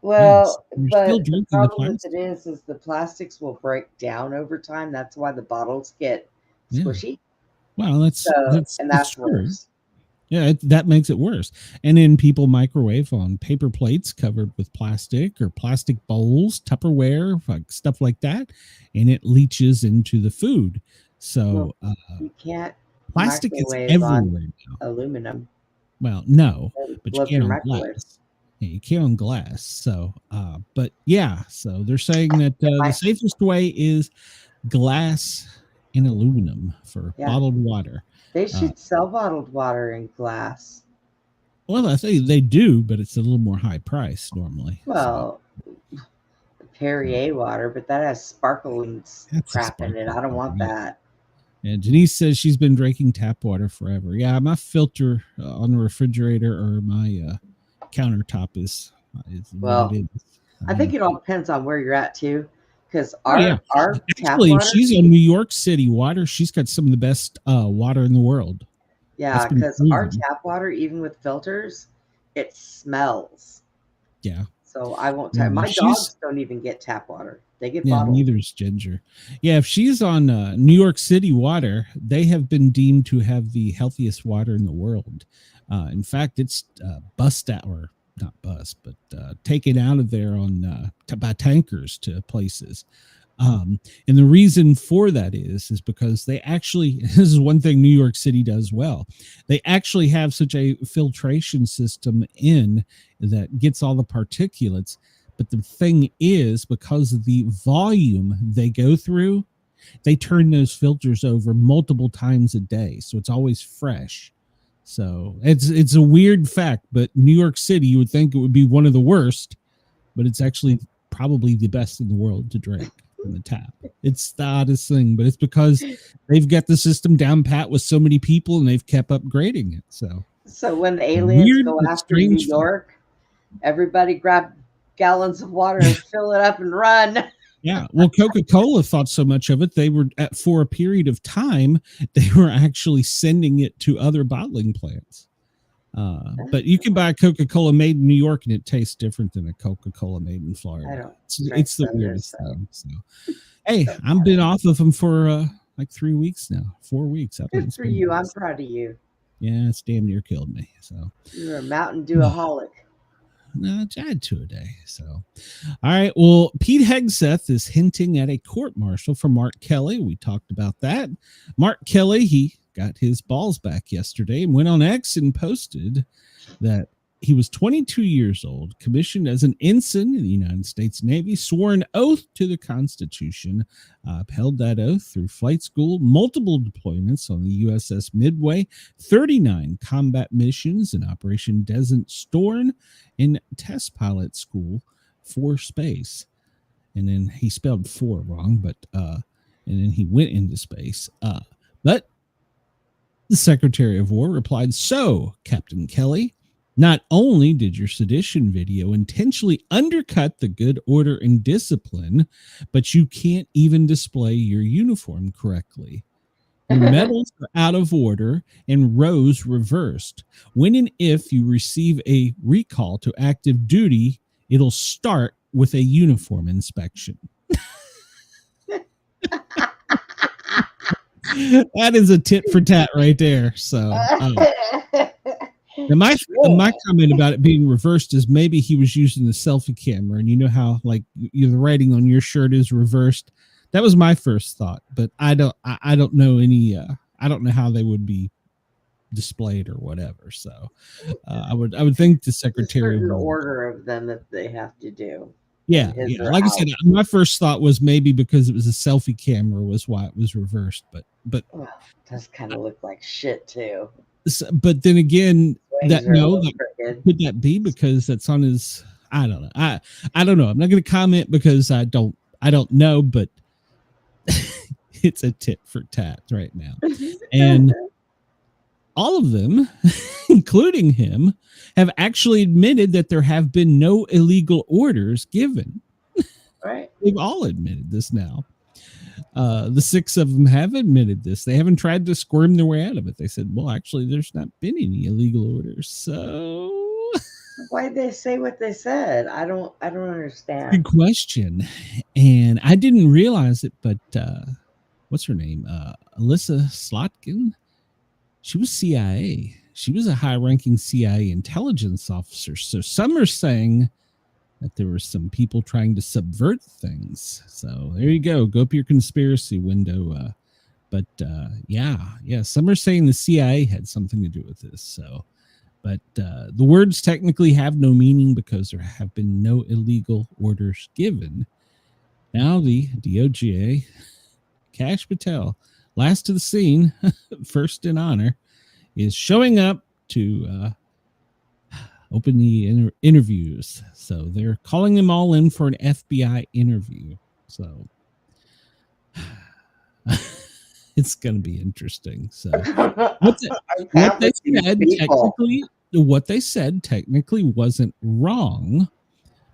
Well, yes, but the problem with it is the plastics will break down over time. That's why the bottles get squishy. Well, that's worse. Yeah, that makes it worse. And then people microwave on paper plates covered with plastic or plastic bowls, Tupperware, stuff like that, and it leaches into the food. So you can't. Plastic is everywhere now. Aluminum. Well, no, but you can on glass. Yeah, you can on glass. So, but yeah, so they're saying that the safest way is glass and aluminum for bottled water. They should sell bottled water in glass. Well, I say they do, but it's a little more high price normally. Well, Perrier water, but that has sparkling crap in it. I don't want that. And Denise says she's been drinking tap water forever. Yeah, my filter on the refrigerator or my countertop is what it is. I think it all depends on where you're at too. Because our tap water, if she's in New York City water, she's got some of the best water in the world. Yeah, because our tap water, even with filters, it smells. Yeah. So I won't tap. My dogs don't even get tap water. They get bottled. Neither is Ginger. Yeah, if she's on New York City water, they have been deemed to have the healthiest water in the world. In fact, it's taken out of there on by tankers to places. And the reason for that is because they actually, this is one thing New York City does well. They actually have such a filtration system in that gets all the particulates. But the thing is, because of the volume they go through, they turn those filters over multiple times a day. So it's always fresh. So it's a weird fact, but New York City, you would think it would be one of the worst, but it's actually probably the best in the world to drink from the tap. It's the oddest thing, but it's because they've got the system down pat with so many people and they've kept upgrading it. So when the aliens go after New York, everybody grab gallons of water and fill it up and run. Yeah, well, Coca-Cola thought so much of it, they were for a period of time, they were actually sending it to other bottling plants. But you can buy a Coca-Cola made in New York, and it tastes different than a Coca-Cola made in Florida. It's the weirdest thing. So, hey, I've been off of them for like 3 weeks now, 4 weeks. Good for you. I'm proud of you. Yeah, it's damn near killed me. So you're a Mountain Dew-aholic. No, add 2 a day. So, all right. Well, Pete Hegseth is hinting at a court martial for Mark Kelly. We talked about that. Mark Kelly, he got his balls back yesterday and went on X and posted that he was 22 years old, commissioned as an ensign in the United States Navy, swore an oath to the Constitution, upheld that oath through flight school, multiple deployments on the USS Midway, 39 combat missions in Operation Desert Storm, and test pilot school for space. And then he spelled 4 wrong, but and then he went into space. But the Secretary of War replied, "So, Captain Kelly, not only did your sedition video intentionally undercut the good order and discipline, but you can't even display your uniform correctly. Your medals are out of order and rows reversed. When and if you receive a recall to active duty, it'll start with a uniform inspection." That is a tit for tat right there. So, and my comment about it being reversed is maybe he was using the selfie camera, and you know how like the writing on your shirt is reversed. That was my first thought, but I don't know any. I don't know how they would be displayed or whatever. So, I would think the secretary certain order of them that they have to do. Yeah. Like I said, my first thought was maybe because it was a selfie camera was why it was reversed, but well, it does kind of look like shit too. But then again, could that be because that's on his? I don't know. I don't know. I'm not going to comment because I don't know, but it's a tit for tat right now, and all of them, including him, have actually admitted that there have been no illegal orders given. Right. They've all admitted this now. The 6 of them have admitted this. They haven't tried to squirm their way out of it. They said, well, actually, there's not been any illegal orders. So why'd they say what they said? I don't understand. Good question. And I didn't realize it, but what's her name? Alyssa Slotkin. She was CIA. She was a high-ranking CIA intelligence officer. So some are saying that there were some people trying to subvert things. So there you go. Go up your conspiracy window. But yeah. Some are saying the CIA had something to do with this. So, but the words technically have no meaning because there have been no illegal orders given. Now the DOJ, Kash Patel, last to the scene, first in honor, is showing up to open the interviews. So they're calling them all in for an FBI interview. So it's going to be interesting. So what they said technically wasn't wrong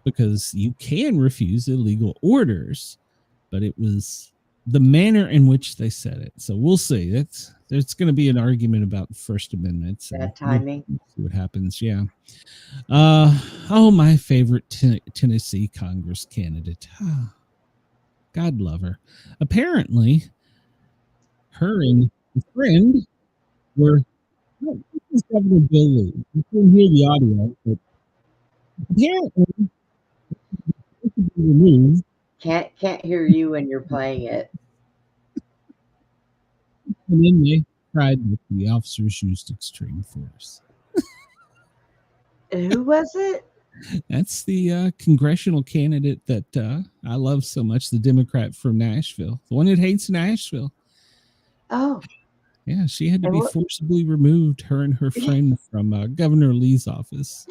because you can refuse illegal orders, but it was the manner in which they said it. So we'll see. There's going to be an argument about the First Amendment. That timing. We'll see what happens. Yeah. My favorite Tennessee Congress candidate. God love her. Apparently, her and a friend were. Oh, this is Governor Billy. You can hear the audio, but apparently, removed. Can't hear you when you're playing it. And then they tried that the officers used extreme force. Who was it? That's the congressional candidate that I love so much, the Democrat from Nashville, the one that hates Nashville. Oh. Yeah, she had to be forcibly removed, her and her friend, from Governor Lee's office.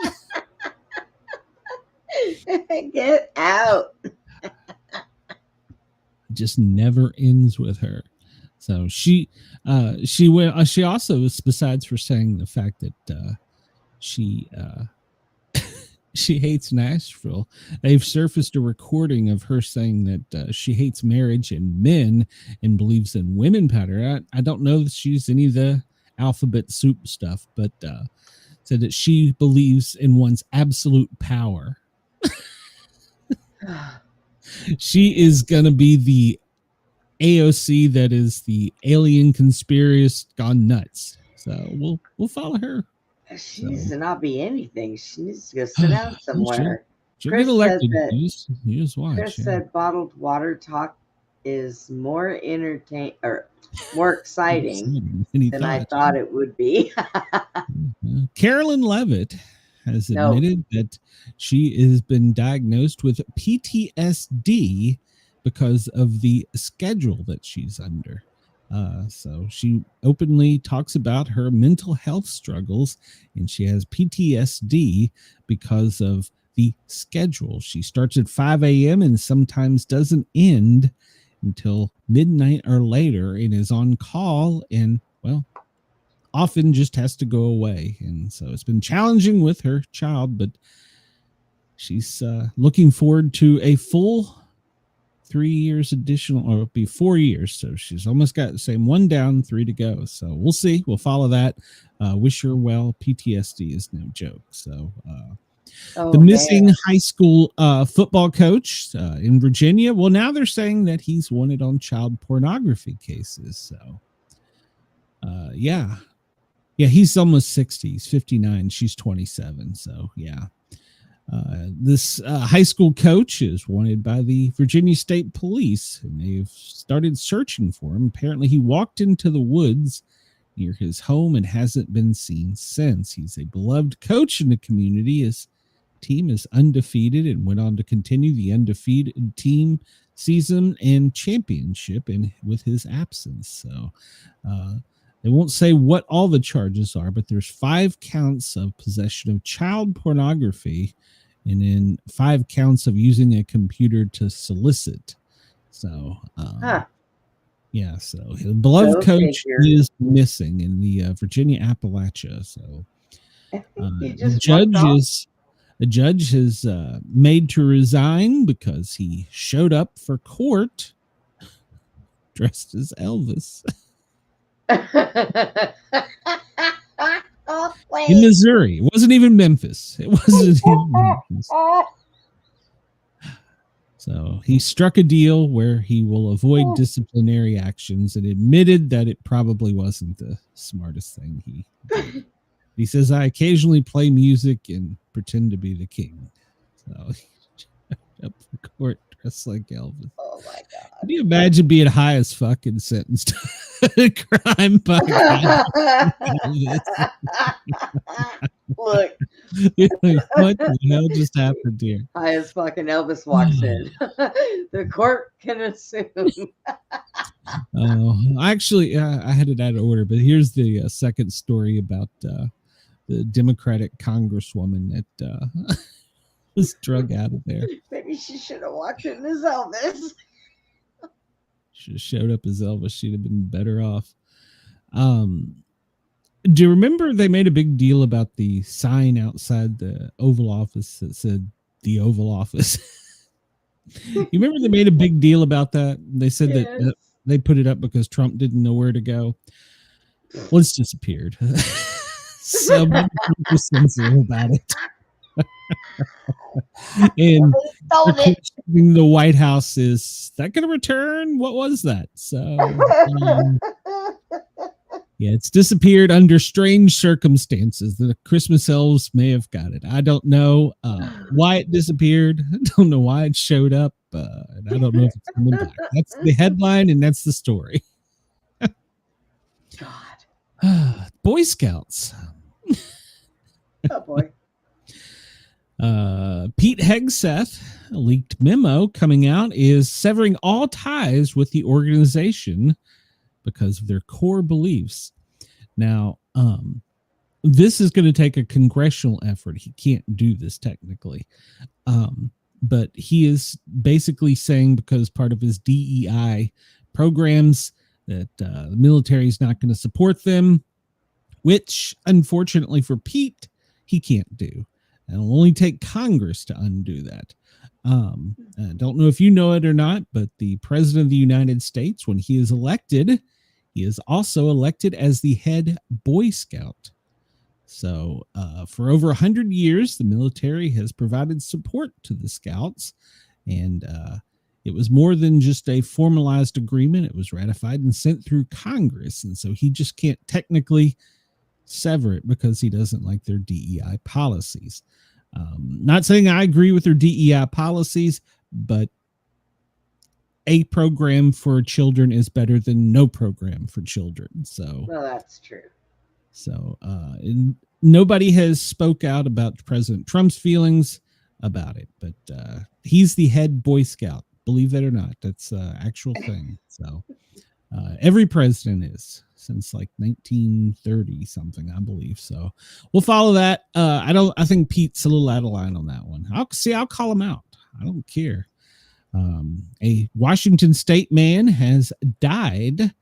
Get out. Just never ends with her. So she also, besides for saying the fact that she hates Nashville, they've surfaced a recording of her saying that she hates marriage and men and believes in women powder. I don't know that she's any of the alphabet soup stuff, but said that she believes in one's absolute power. She is going to be the AOC that is the alien conspiracist gone nuts. So we'll follow her. She needs to not be anything. She needs to go sit down She'll somewhere. get Chris said elected. that. You just watch. Chris said bottled water talk is more more exciting than I thought it would be. Carolyn Levitt has No. admitted that she has been diagnosed with PTSD because of the schedule that she's under. So she openly talks about her mental health struggles, and she has PTSD because of the schedule. She starts at 5 a.m. and sometimes doesn't end until midnight or later, and is on call and, well, often just has to go away. And so it's been challenging with her child, but she's looking forward to a full 3 years additional, or it'll be 4 years. So she's almost got the same, 1 down, 3 to go. So we'll see. We'll follow that. Wish her well. PTSD is no joke. So the missing high school football coach in Virginia. Well, now they're saying that he's wanted on child pornography cases. So yeah, he's almost 60. He's 59. She's 27. So yeah. This high school coach is wanted by the Virginia State Police, and they've started searching for him. Apparently, he walked into the woods near his home and hasn't been seen since. He's a beloved coach in the community. His team is undefeated and went on to continue the undefeated team season and championship with his absence. So they won't say what all the charges are, but there's 5 counts of possession of child pornography, and then 5 counts of using a computer to solicit. So, yeah, so the beloved coach is missing in the Virginia Appalachia. So, the judge is made to resign because he showed up for court dressed as Elvis. In Missouri. It wasn't even Memphis. It wasn't even Memphis. So he struck a deal where he will avoid disciplinary actions and admitted that it probably wasn't the smartest thing he did. He says, I occasionally play music and pretend to be the king. So he showed up for court dressed like Elvis. Oh my God. Can you imagine being high as fuck and sentenced to a crime by Look. Like, what the hell just happened here? High as fucking Elvis walks in. The court can assume. Actually, I had it out of order, but here's the second story about the Democratic Congresswoman that was drug out of there. Maybe she should have walked in as Elvis. Should have showed up as Elvis. She'd have been better off. Do you remember they made a big deal about the sign outside the Oval Office that said the Oval Office? You remember they made a big deal about that? They said that they put it up because Trump didn't know where to go. Well, it's disappeared. So many people sensitive about it. And the White House is that going to return? What was that? So yeah, it's disappeared under strange circumstances. The Christmas elves may have got it. I don't know why it disappeared. I don't know why it showed up. And I don't know if it's coming back. That's the headline, and that's the story. God. Boy Scouts. Oh boy. Pete Hegseth, a leaked memo coming out, is severing all ties with the organization because of their core beliefs. Now, this is going to take a congressional effort. He can't do this technically. But he is basically saying, because part of his DEI programs, that the military is not going to support them, which unfortunately for Pete, he can't do. And it'll only take Congress to undo that. I don't know if you know it or not, but the President of the United States, when he is elected, he is also elected as the head Boy Scout. So for over 100 years, the military has provided support to the Scouts, and it was more than just a formalized agreement. It was ratified and sent through Congress, and so he just can't technically sever it because he doesn't like their DEI policies. Not saying I agree with their DEI policies, but a program for children is better than no program for children. So, Well, that's true. so nobody has spoke out about President Trump's feelings about it, but he's the head Boy Scout. Believe it or not, that's an actual thing. So every president is since like 1930 something, I believe. So we'll follow that. I think Pete's a little out of line on that one. I'll call him out. I don't care. A Washington state man has died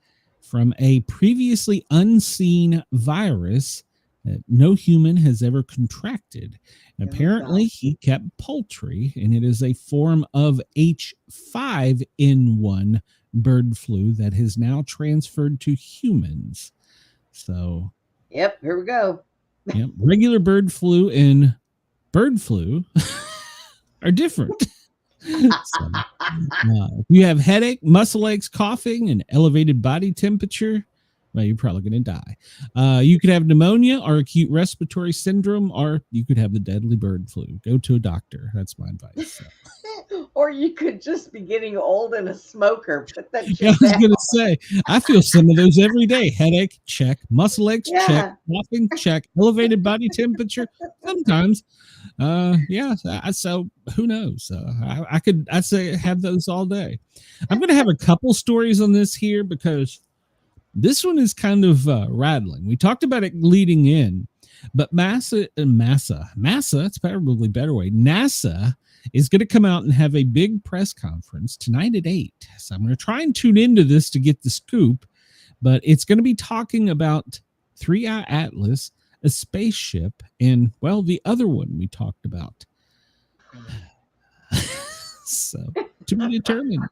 from a previously unseen virus that no human has ever contracted. And apparently he kept poultry, and it is a form of H5N1 bird flu that has now transferred to humans. So, yep, here we go. Yep, regular bird flu and bird flu are different. So, if you have headache, muscle aches, coughing, and elevated body temperature, well, you're probably going to die. You could have pneumonia or acute respiratory syndrome, or you could have the deadly bird flu. Go to a doctor. That's my advice. So. Or you could just be getting old and a smoker. Put that shit I was down. going to say, I feel some of those every day. Headache, check. Muscle aches, check. Coughing, check. Elevated body temperature, sometimes. So who knows? I'd say have those all day. I'm going to have a couple stories on this here because this one is kind of rattling. We talked about it leading in, but NASA, it's probably a better way. NASA is going to come out and have a big press conference tonight at 8. So I'm going to try and tune into this to get the scoop, but it's going to be talking about 3i Atlas, a spaceship, and, well, the other one we talked about. So, to be determined.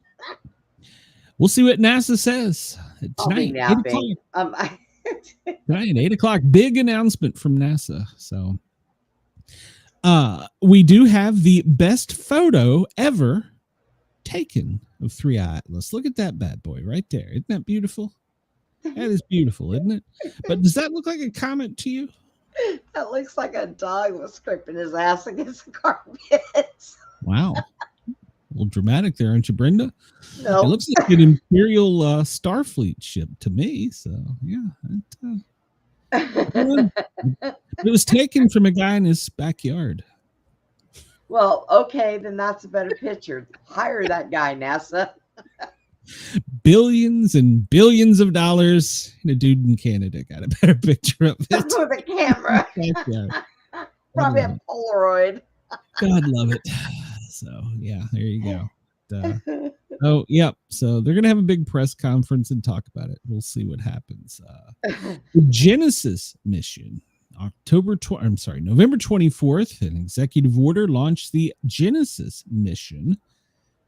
We'll see what NASA says tonight. 8 o'clock. Tonight, 8 o'clock. Big announcement from NASA. So, we do have the best photo ever taken of 3i Atlas. Look at that bad boy right there. Isn't that beautiful? That is beautiful, isn't it? But does that look like a comet to you? That looks like a dog was scraping his ass against the carpet. Wow. A little dramatic there, aren't you, Brenda? No. It looks like an Imperial Starfleet ship to me. So, yeah. It was taken from a guy in his backyard. Well, okay, then that's a better picture. Hire that guy, NASA. Billions and billions of dollars, and a dude in Canada got a better picture of it. With a camera. Probably a Polaroid. God love it. So, yeah, there you go. Oh, yep. So they're going to have a big press conference and talk about it. We'll see what happens. The Genesis mission, November 24th, an executive order launched the Genesis mission,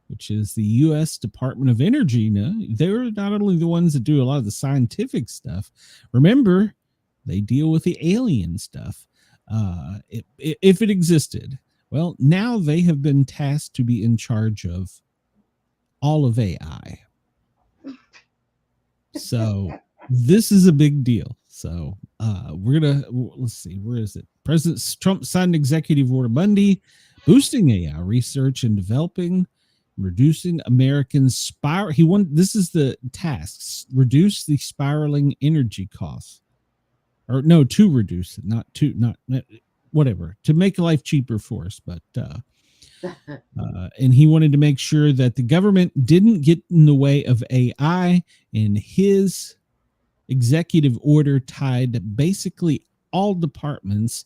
which is the U.S. Department of Energy. Now, they're not only the ones that do a lot of the scientific stuff. Remember, they deal with the alien stuff. If it existed. Well, now they have been tasked to be in charge of all of AI. So this is a big deal. So let's see, where is it? President Trump signed executive order Monday, boosting AI research and developing, reducing Americans' spiral. This is the tasks, reduce the spiraling energy costs. Or no, to reduce it, not whatever, to make life cheaper for us. But and he wanted to make sure that the government didn't get in the way of AI, and his executive order tied basically all departments,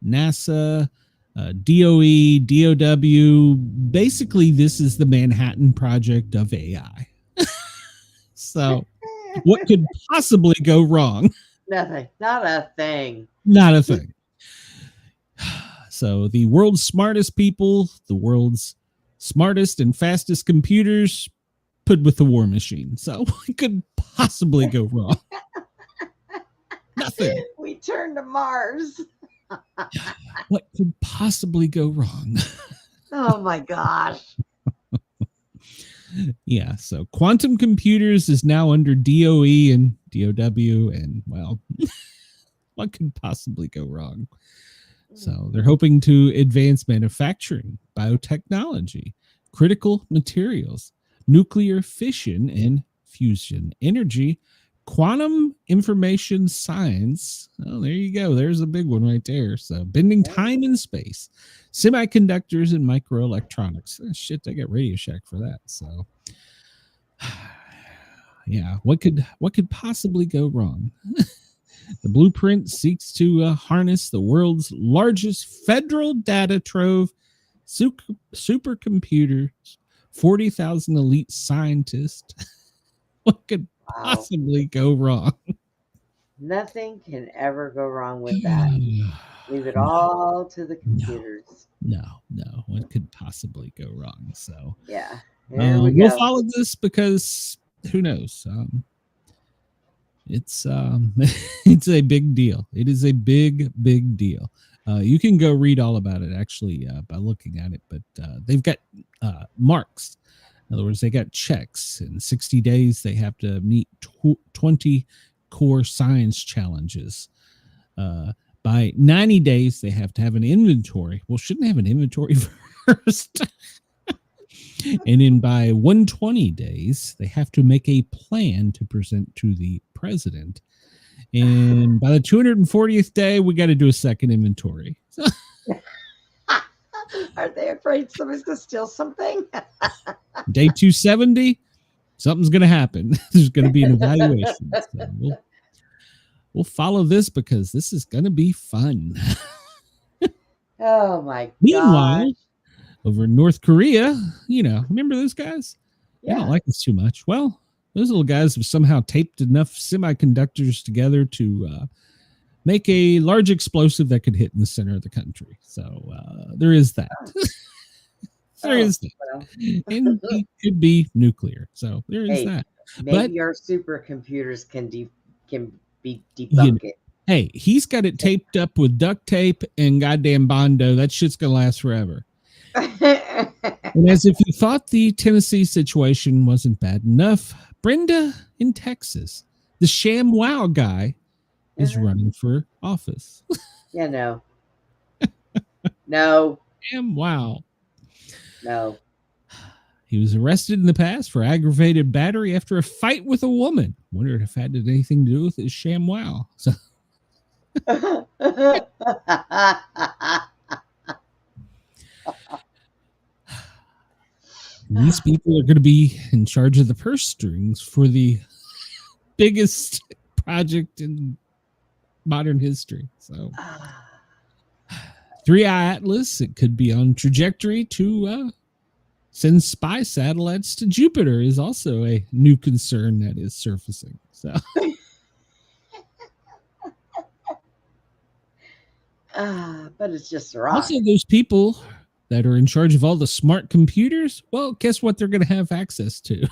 NASA, DOE, DOW. Basically, this is the Manhattan Project of AI. So what could possibly go wrong? Nothing. Not a thing. Not a thing. So the world's smartest people, the world's smartest and fastest computers, put with the war machine. So what could possibly go wrong? Nothing. We turn to Mars. What could possibly go wrong? Oh my gosh. Yeah, so quantum computers is now under DOE and DOW, and well, What could possibly go wrong? So they're hoping to advance manufacturing, biotechnology, critical materials, nuclear fission and fusion energy, quantum information science. Oh, there you go. There's a big one right there. So bending time and space, semiconductors and microelectronics. Oh, shit, they got Radio Shack for that. So yeah, what could possibly go wrong? The blueprint seeks to harness the world's largest federal data trove, supercomputers, 40,000 elite scientists. What could possibly go wrong? Nothing can ever go wrong with that. Leave it all to the computers. No. What could possibly go wrong? So yeah, we'll follow this because who knows? It's it's a big deal. It is a big deal. You can go read all about it actually by looking at it, but they've got marks. In other words, they got checks. In 60 days, they have to meet 20 core science challenges. By 90 days, they have to have an inventory. Well, shouldn't they have an inventory first? And then by 120 days, they have to make a plan to present to the president. And by the 240th day, we got to do a second inventory. So, are they afraid somebody's going to steal something? Day 270, something's going to happen. There's going to be an evaluation. So we'll follow this because this is going to be fun. Oh, my God. Meanwhile, over in North Korea, remember those guys? Yeah. They don't like us too much. Well, those little guys have somehow taped enough semiconductors together to make a large explosive that could hit in the center of the country. So there is that. There is that. Well. And it could be nuclear. So there is that. Maybe our supercomputers can debunk it. Hey, he's got it taped up with duct tape and goddamn Bondo. That shit's going to last forever. And as if you thought the Tennessee situation wasn't bad enough, Brenda in Texas, the ShamWow guy, is running for office. Yeah, no. No. ShamWow. No. He was arrested in the past for aggravated battery after a fight with a woman. Wondered if it had anything to do with his ShamWow. So. These people are going to be in charge of the purse strings for the biggest project in modern history. So, 3i Atlas, it could be on trajectory to send spy satellites to Jupiter, is also a new concern that is surfacing. So, but it's just a rock. Also, those people that are in charge of all the smart computers, well, guess what they're going to have access to?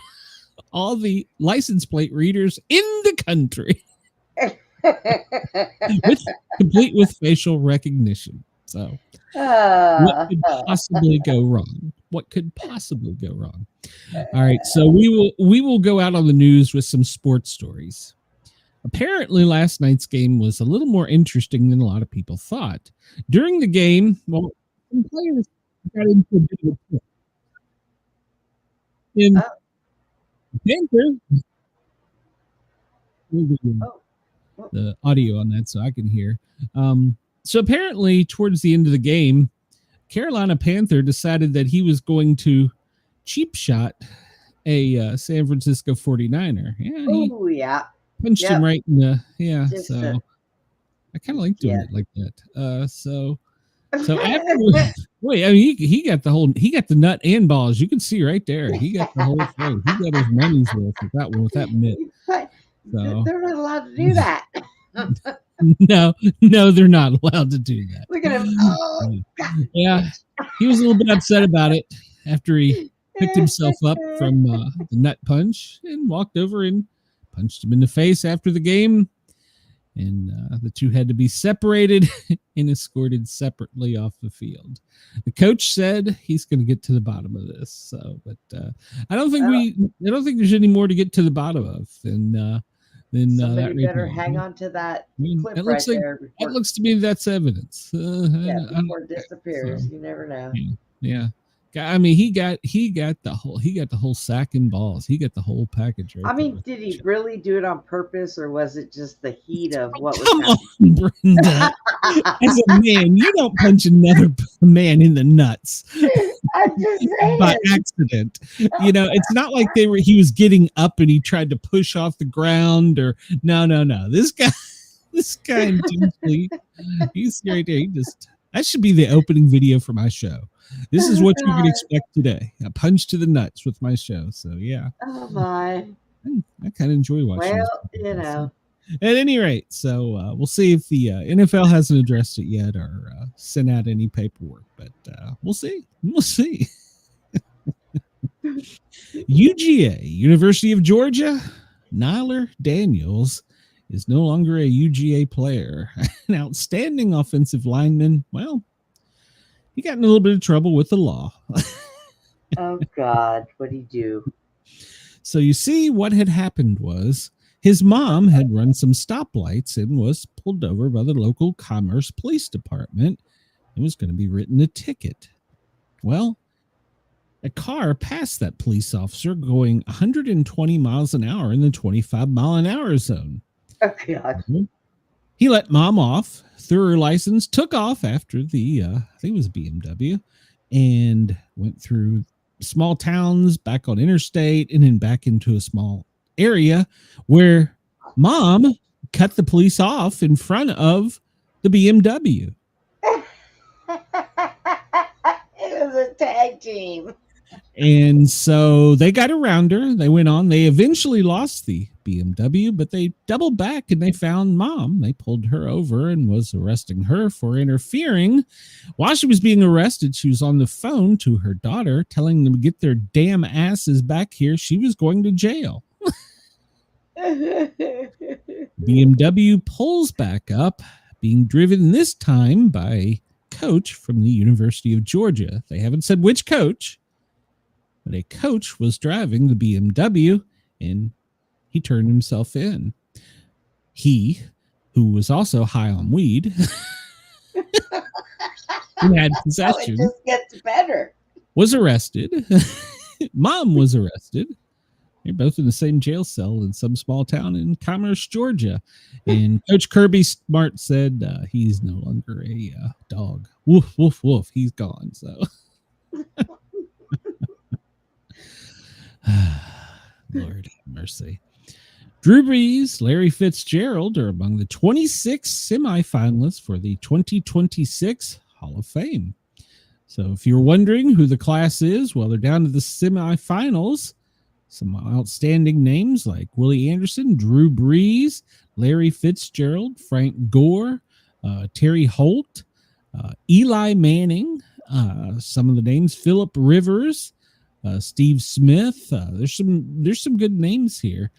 All the license plate readers in the country. Complete with facial recognition. So what could possibly go wrong? What could possibly go wrong? All right, so we will go out on the news with some sports stories. Apparently, last night's game was a little more interesting than a lot of people thought. During the game, well, some players got into a bit of a in Panther, the audio on that so I can hear. So apparently, towards the end of the game, Carolina Panther decided that he was going to cheap shot a San Francisco 49er. Yeah, punched him right in the So I kind of like doing it like that. So after, wait, I mean, he got the nut and balls. You can see right there. He got the whole thing. He got his money's worth with that one, with that mitt. So they're not allowed to do that. No, they're not allowed to do that. Look at him. Oh, God. Yeah, he was a little bit upset about it after he picked himself up from the nut punch and walked over and punched him in the face after the game. And the two had to be separated and escorted separately off the field. The coach said he's going to get to the bottom of this. So, but I don't think there's any more to get to the bottom of than then Somebody that better replay. hang on to that I mean, clip that right looks like there that before, looks to me that's evidence. before it disappears. So, You never know. yeah. I mean, he got the whole sack and balls. He got the whole package right I mean, there. did he really do it on purpose, or was it just the heat of what was Come happening? on, Brenda. As a man, you don't punch another man in the nuts I'm just saying. by accident. You know, it's not like he was getting up and he tried to push off the ground or no. This guy intentionally, he's right there. That should be the opening video for my show. This is what you can expect today. A punch to the nuts with my show. So yeah. Oh my. I kind of enjoy watching. Well, you know. At any rate, so we'll see if the NFL hasn't addressed it yet or sent out any paperwork, but we'll see. We'll see. UGA, University of Georgia, Nyler Daniels is no longer a UGA player. An outstanding offensive lineman. Well, he got in a little bit of trouble with the law. Oh God, what'd he do? So you see, what had happened was his mom had run some stoplights and was pulled over by the local Commerce Police Department and was going to be written a ticket. Well, a car passed that police officer going 120 miles an hour in the 25-mile-an-hour zone. Oh God. He let mom off, threw her license, took off after the, I think it was BMW, and went through small towns, back on interstate, and then back into a small area where mom cut the police off in front of the BMW. It was a tag team. And so they got around her. They went on. They eventually lost the BMW, but they doubled back and they found mom. They pulled her over and was arresting her for interfering. While she was being arrested, she was on the phone to her daughter, telling them to get their damn asses back here. She was going to jail. BMW pulls back up, being driven this time by a coach from the University of Georgia. They haven't said which coach, but a coach was driving the BMW and he turned himself in. He, who was also high on weed, and had possession, it just gets better. Was arrested. Mom was arrested. They're both in the same jail cell in some small town in Commerce, Georgia. And Coach Kirby Smart said he's no longer a dog. Woof, woof, woof. He's gone. So, Lord have mercy. Drew Brees, Larry Fitzgerald are among the 26 semifinalists for the 2026 Hall of Fame. So if you're wondering who the class is, well, they're down to the semifinals. Some outstanding names like Willie Anderson, Drew Brees, Larry Fitzgerald, Frank Gore, Terry Holt, Eli Manning, some of the names, Phillip Rivers, Steve Smith. There's some good names here.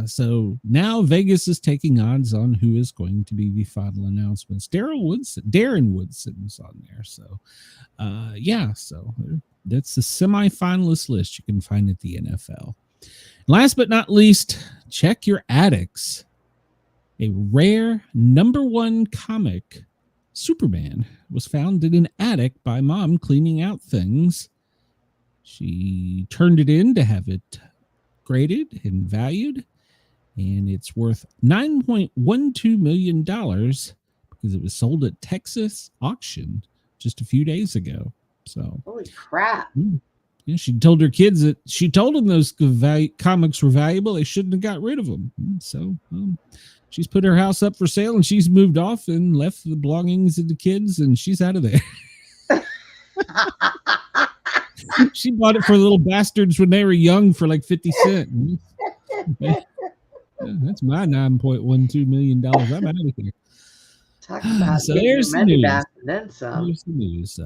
So now Vegas is taking odds on who is going to be the final announcements. Darren Woodson's on there. So, so that's the semifinalist list you can find at the NFL. Last but not least, check your attics. A rare _1 comic, Superman, was found in an attic by mom cleaning out things. She turned it in to have it graded and valued, and it's worth $9.12 million because it was sold at Texas auction just a few days ago. So holy crap. Yeah, she told her kids that she told them those comics were valuable. They shouldn't have got rid of them. So she's put her house up for sale and she's moved off and left the belongings of the kids, and she's out of there. She bought it for the little bastards when they were young for like 50 cents. That's my $9.12 million. I'm out of here. Talk about So getting there's your the money news. back and then some. Here's the news.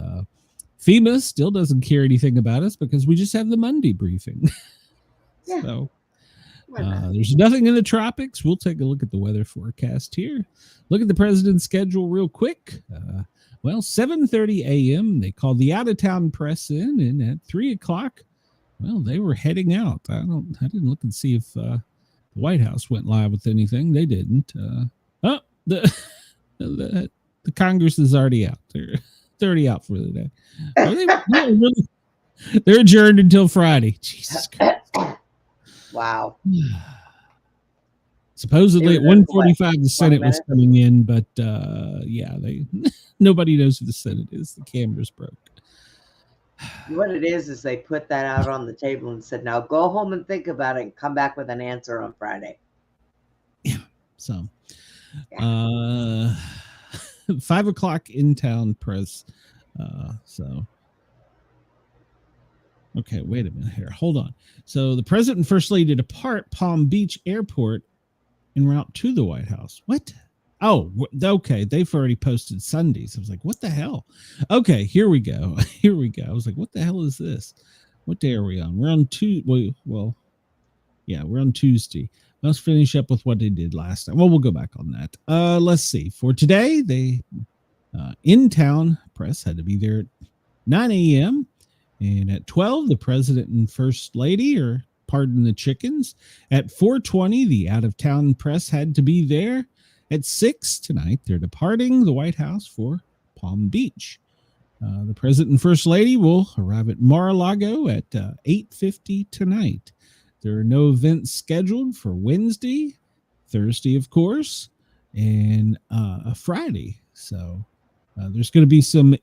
FEMA still doesn't care anything about us because we just have the Monday briefing. Yeah. So there's nothing in the tropics. We'll take a look at the weather forecast here. Look at the president's schedule real quick. 7:30 a.m. they called the out-of-town press in, and at 3 o'clock, well, they were heading out. I didn't look and see if White House went live with anything. They didn't. The Congress is already out. They're already out for the day. They're adjourned until Friday. Jesus Christ. Wow. Supposedly at 1:45 the Senate was coming in, but nobody knows who the Senate is. The cameras broke. What it is they put that out on the table and said, now go home and think about it and come back with an answer on Friday. Yeah. So 5 o'clock in town press. Okay, wait a minute here. Hold on. So the president and first lady depart Palm Beach Airport en route to the White House. What? Oh, okay. They've already posted Sundays. I was like, what the hell? Okay, here we go. Here we go. I was like, what the hell is this? What day are we on? We're on Tuesday. We're on Tuesday. Let's finish up with what they did last time. Well, we'll go back on that. Let's see. For today, they in-town press had to be there at 9 a.m. And at 12, the president and first lady, or pardon the chickens. At 4:20, the out-of-town press had to be there. At 6 tonight, they're departing the White House for Palm Beach. The president and first lady will arrive at Mar-a-Lago at 8:50 tonight. There are no events scheduled for Wednesday, Thursday, of course, and Friday. So there's going to be some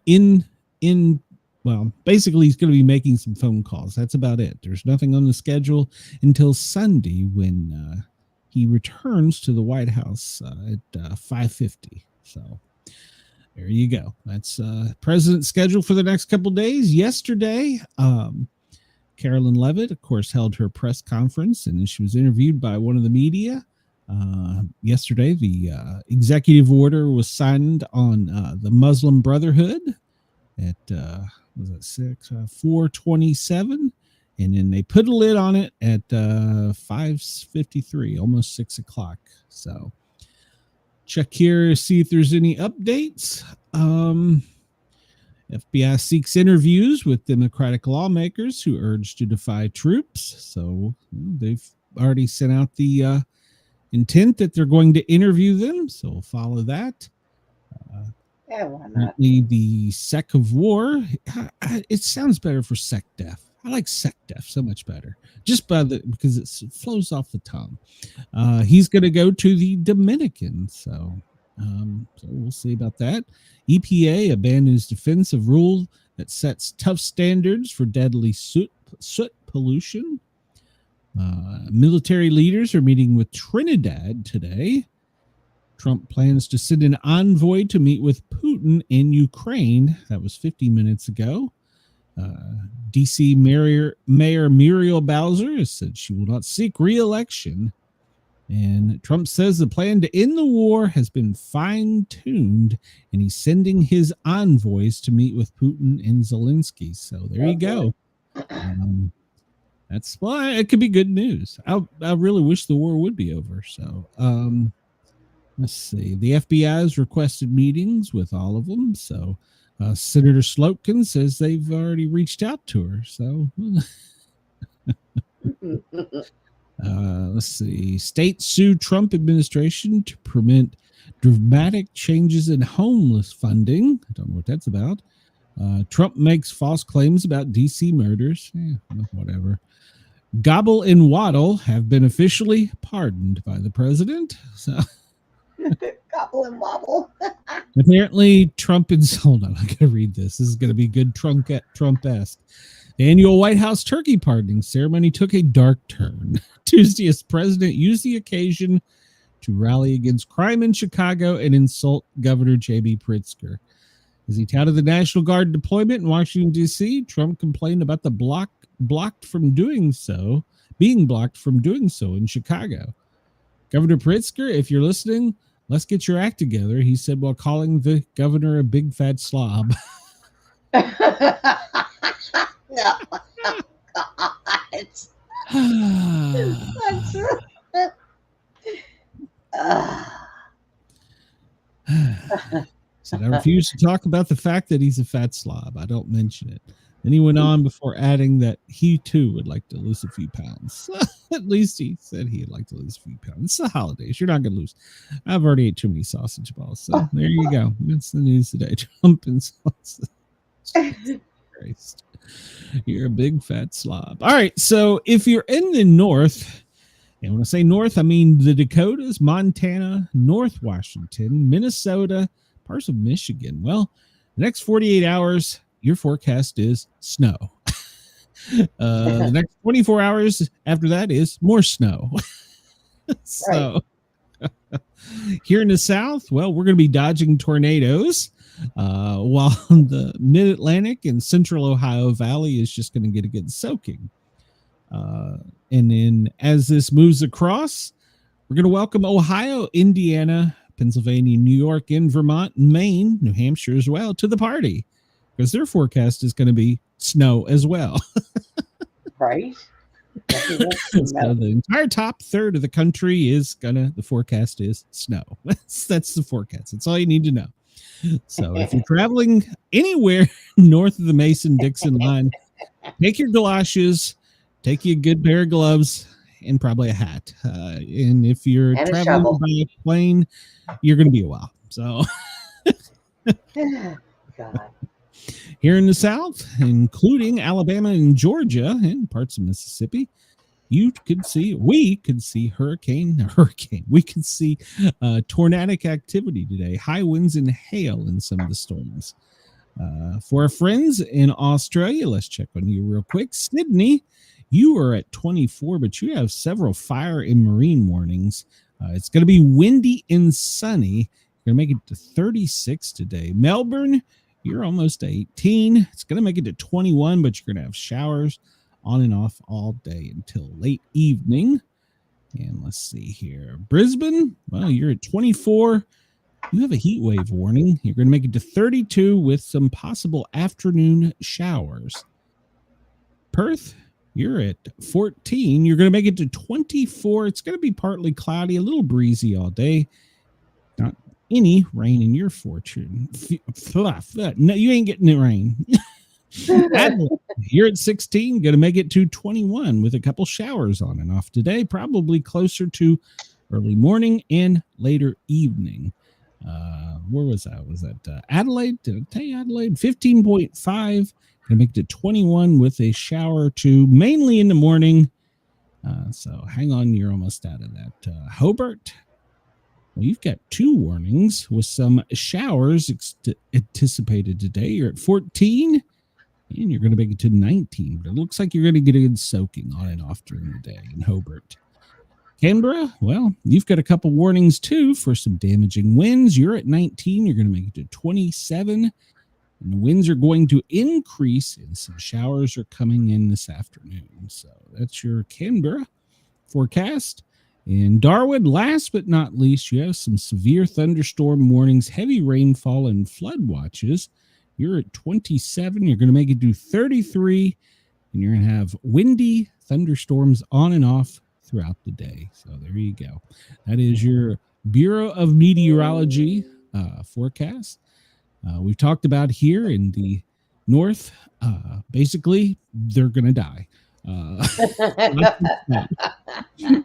basically he's going to be making some phone calls. That's about it. There's nothing on the schedule until Sunday when he returns to the White House at 5:50. So there you go. That's president's schedule for the next couple days. Yesterday, Carolyn Leavitt, of course, held her press conference, and she was interviewed by one of the media. Yesterday, the executive order was signed on the Muslim Brotherhood at 4:27, and then they put a lid on it at 5:53, almost 6 o'clock. So check here, see if there's any updates. FBI seeks interviews with Democratic lawmakers who urge to defy troops. So they've already sent out the intent that they're going to interview them. So we'll follow that. Why not? The Sec of War. It sounds better for SecDef. I like SecDef so much better, just because it flows off the tongue. He's going to go to the Dominican, so we'll see about that. EPA abandons defensive rule that sets tough standards for deadly soot pollution. Military leaders are meeting with Trinidad today. Trump plans to send an envoy to meet with Putin in Ukraine. That was 50 minutes ago. D.C. Mayor Muriel Bowser has said she will not seek re-election. And Trump says the plan to end the war has been fine-tuned, and he's sending his envoys to meet with Putin and Zelensky. So there you go. That's why it could be good news. I really wish the war would be over. So let's see. The FBI has requested meetings with all of them. So Senator Slotkin says they've already reached out to her. So let's see. States sue Trump administration to permit dramatic changes in homeless funding. I don't know what that's about. Trump makes false claims about D.C. murders. Whatever. Gobble and Waddle have been officially pardoned by the president. So Gobble and wobble. apparently Trump is, hold on, I gotta read this. This is gonna be good Trump-esque. The annual White House turkey pardoning ceremony took a dark turn. Tuesday, as president used the occasion to rally against crime in Chicago and insult Governor J.B. Pritzker. As he touted the National Guard deployment in Washington, D.C., Trump complained about the being blocked from doing so in Chicago. Governor Pritzker, if you're listening, let's get your act together, he said while calling the governor a big fat slob. No. Said I refuse to talk about the fact that he's a fat slob. I don't mention it. Then he went on before adding that he too would like to lose a few pounds. At least he said he'd like to lose a few pounds. It's the holidays. You're not going to lose. I've already ate too many sausage balls. So there you go. That's the news today. Trump and sausage. Jesus Christ. You're a big fat slob. All right. So if you're in the north, and when I say north, I mean the Dakotas, Montana, North Washington, Minnesota, parts of Michigan. Well, the next 48 hours, your forecast is snow. The next 24 hours after that is more snow. So here in the South, well, we're going to be dodging tornadoes, while the mid-Atlantic and central Ohio Valley is just going to get a good soaking. And then as this moves across, we're going to welcome Ohio, Indiana, Pennsylvania, New York, and Vermont, Maine, New Hampshire as well to the party, because their forecast is going to be snow as well. Right? So the entire top third of the country is the forecast is snow. That's the forecast. That's all you need to know. So if you're traveling anywhere north of the Mason-Dixon line, take your galoshes, take you a good pair of gloves, and probably a hat. And if you're traveling by a plane, you're going to be a while. So God. Here in the South, including Alabama and Georgia and parts of Mississippi, we could see hurricane. We could see tornadic activity today, high winds and hail in some of the storms. For our friends in Australia, let's check on you real quick. Sydney, you are at 24, but you have several fire and marine warnings. It's going to be windy and sunny. You're going to make it to 36 today. Melbourne, you're almost to 18. It's going to make it to 21, but you're going to have showers on and off all day until late evening. And let's see here. Brisbane, well, you're at 24. You have a heat wave warning. You're going to make it to 32 with some possible afternoon showers. Perth, you're at 14. You're going to make it to 24. It's going to be partly cloudy, a little breezy all day. Not any rain in your fortune. No, you ain't getting the rain. Adelaide, you're at 16, going to make it to 21 with a couple showers on and off today, probably closer to early morning and later evening. Where was that? Was that Adelaide? Did I tell you Adelaide? 15.5, going to make it to 21 with a shower or two, mainly in the morning. So hang on, you're almost out of that. Hobart, well, you've got 2 warnings with some showers anticipated today. You're at 14. And you're going to make it to 19, but it looks like you're going to get a good soaking on and off during the day in Hobart. Canberra, well, you've got a couple warnings too for some damaging winds. You're at 19. You're going to make it to 27. And the winds are going to increase and some showers are coming in this afternoon. So that's your Canberra forecast. In Darwin, last but not least, you have some severe thunderstorm warnings, heavy rainfall, and flood watches. You're at 27. You're going to make it to 33. And you're going to have windy thunderstorms on and off throughout the day. So there you go. That is your Bureau of Meteorology forecast. We've talked about here in the north, basically, they're going to die.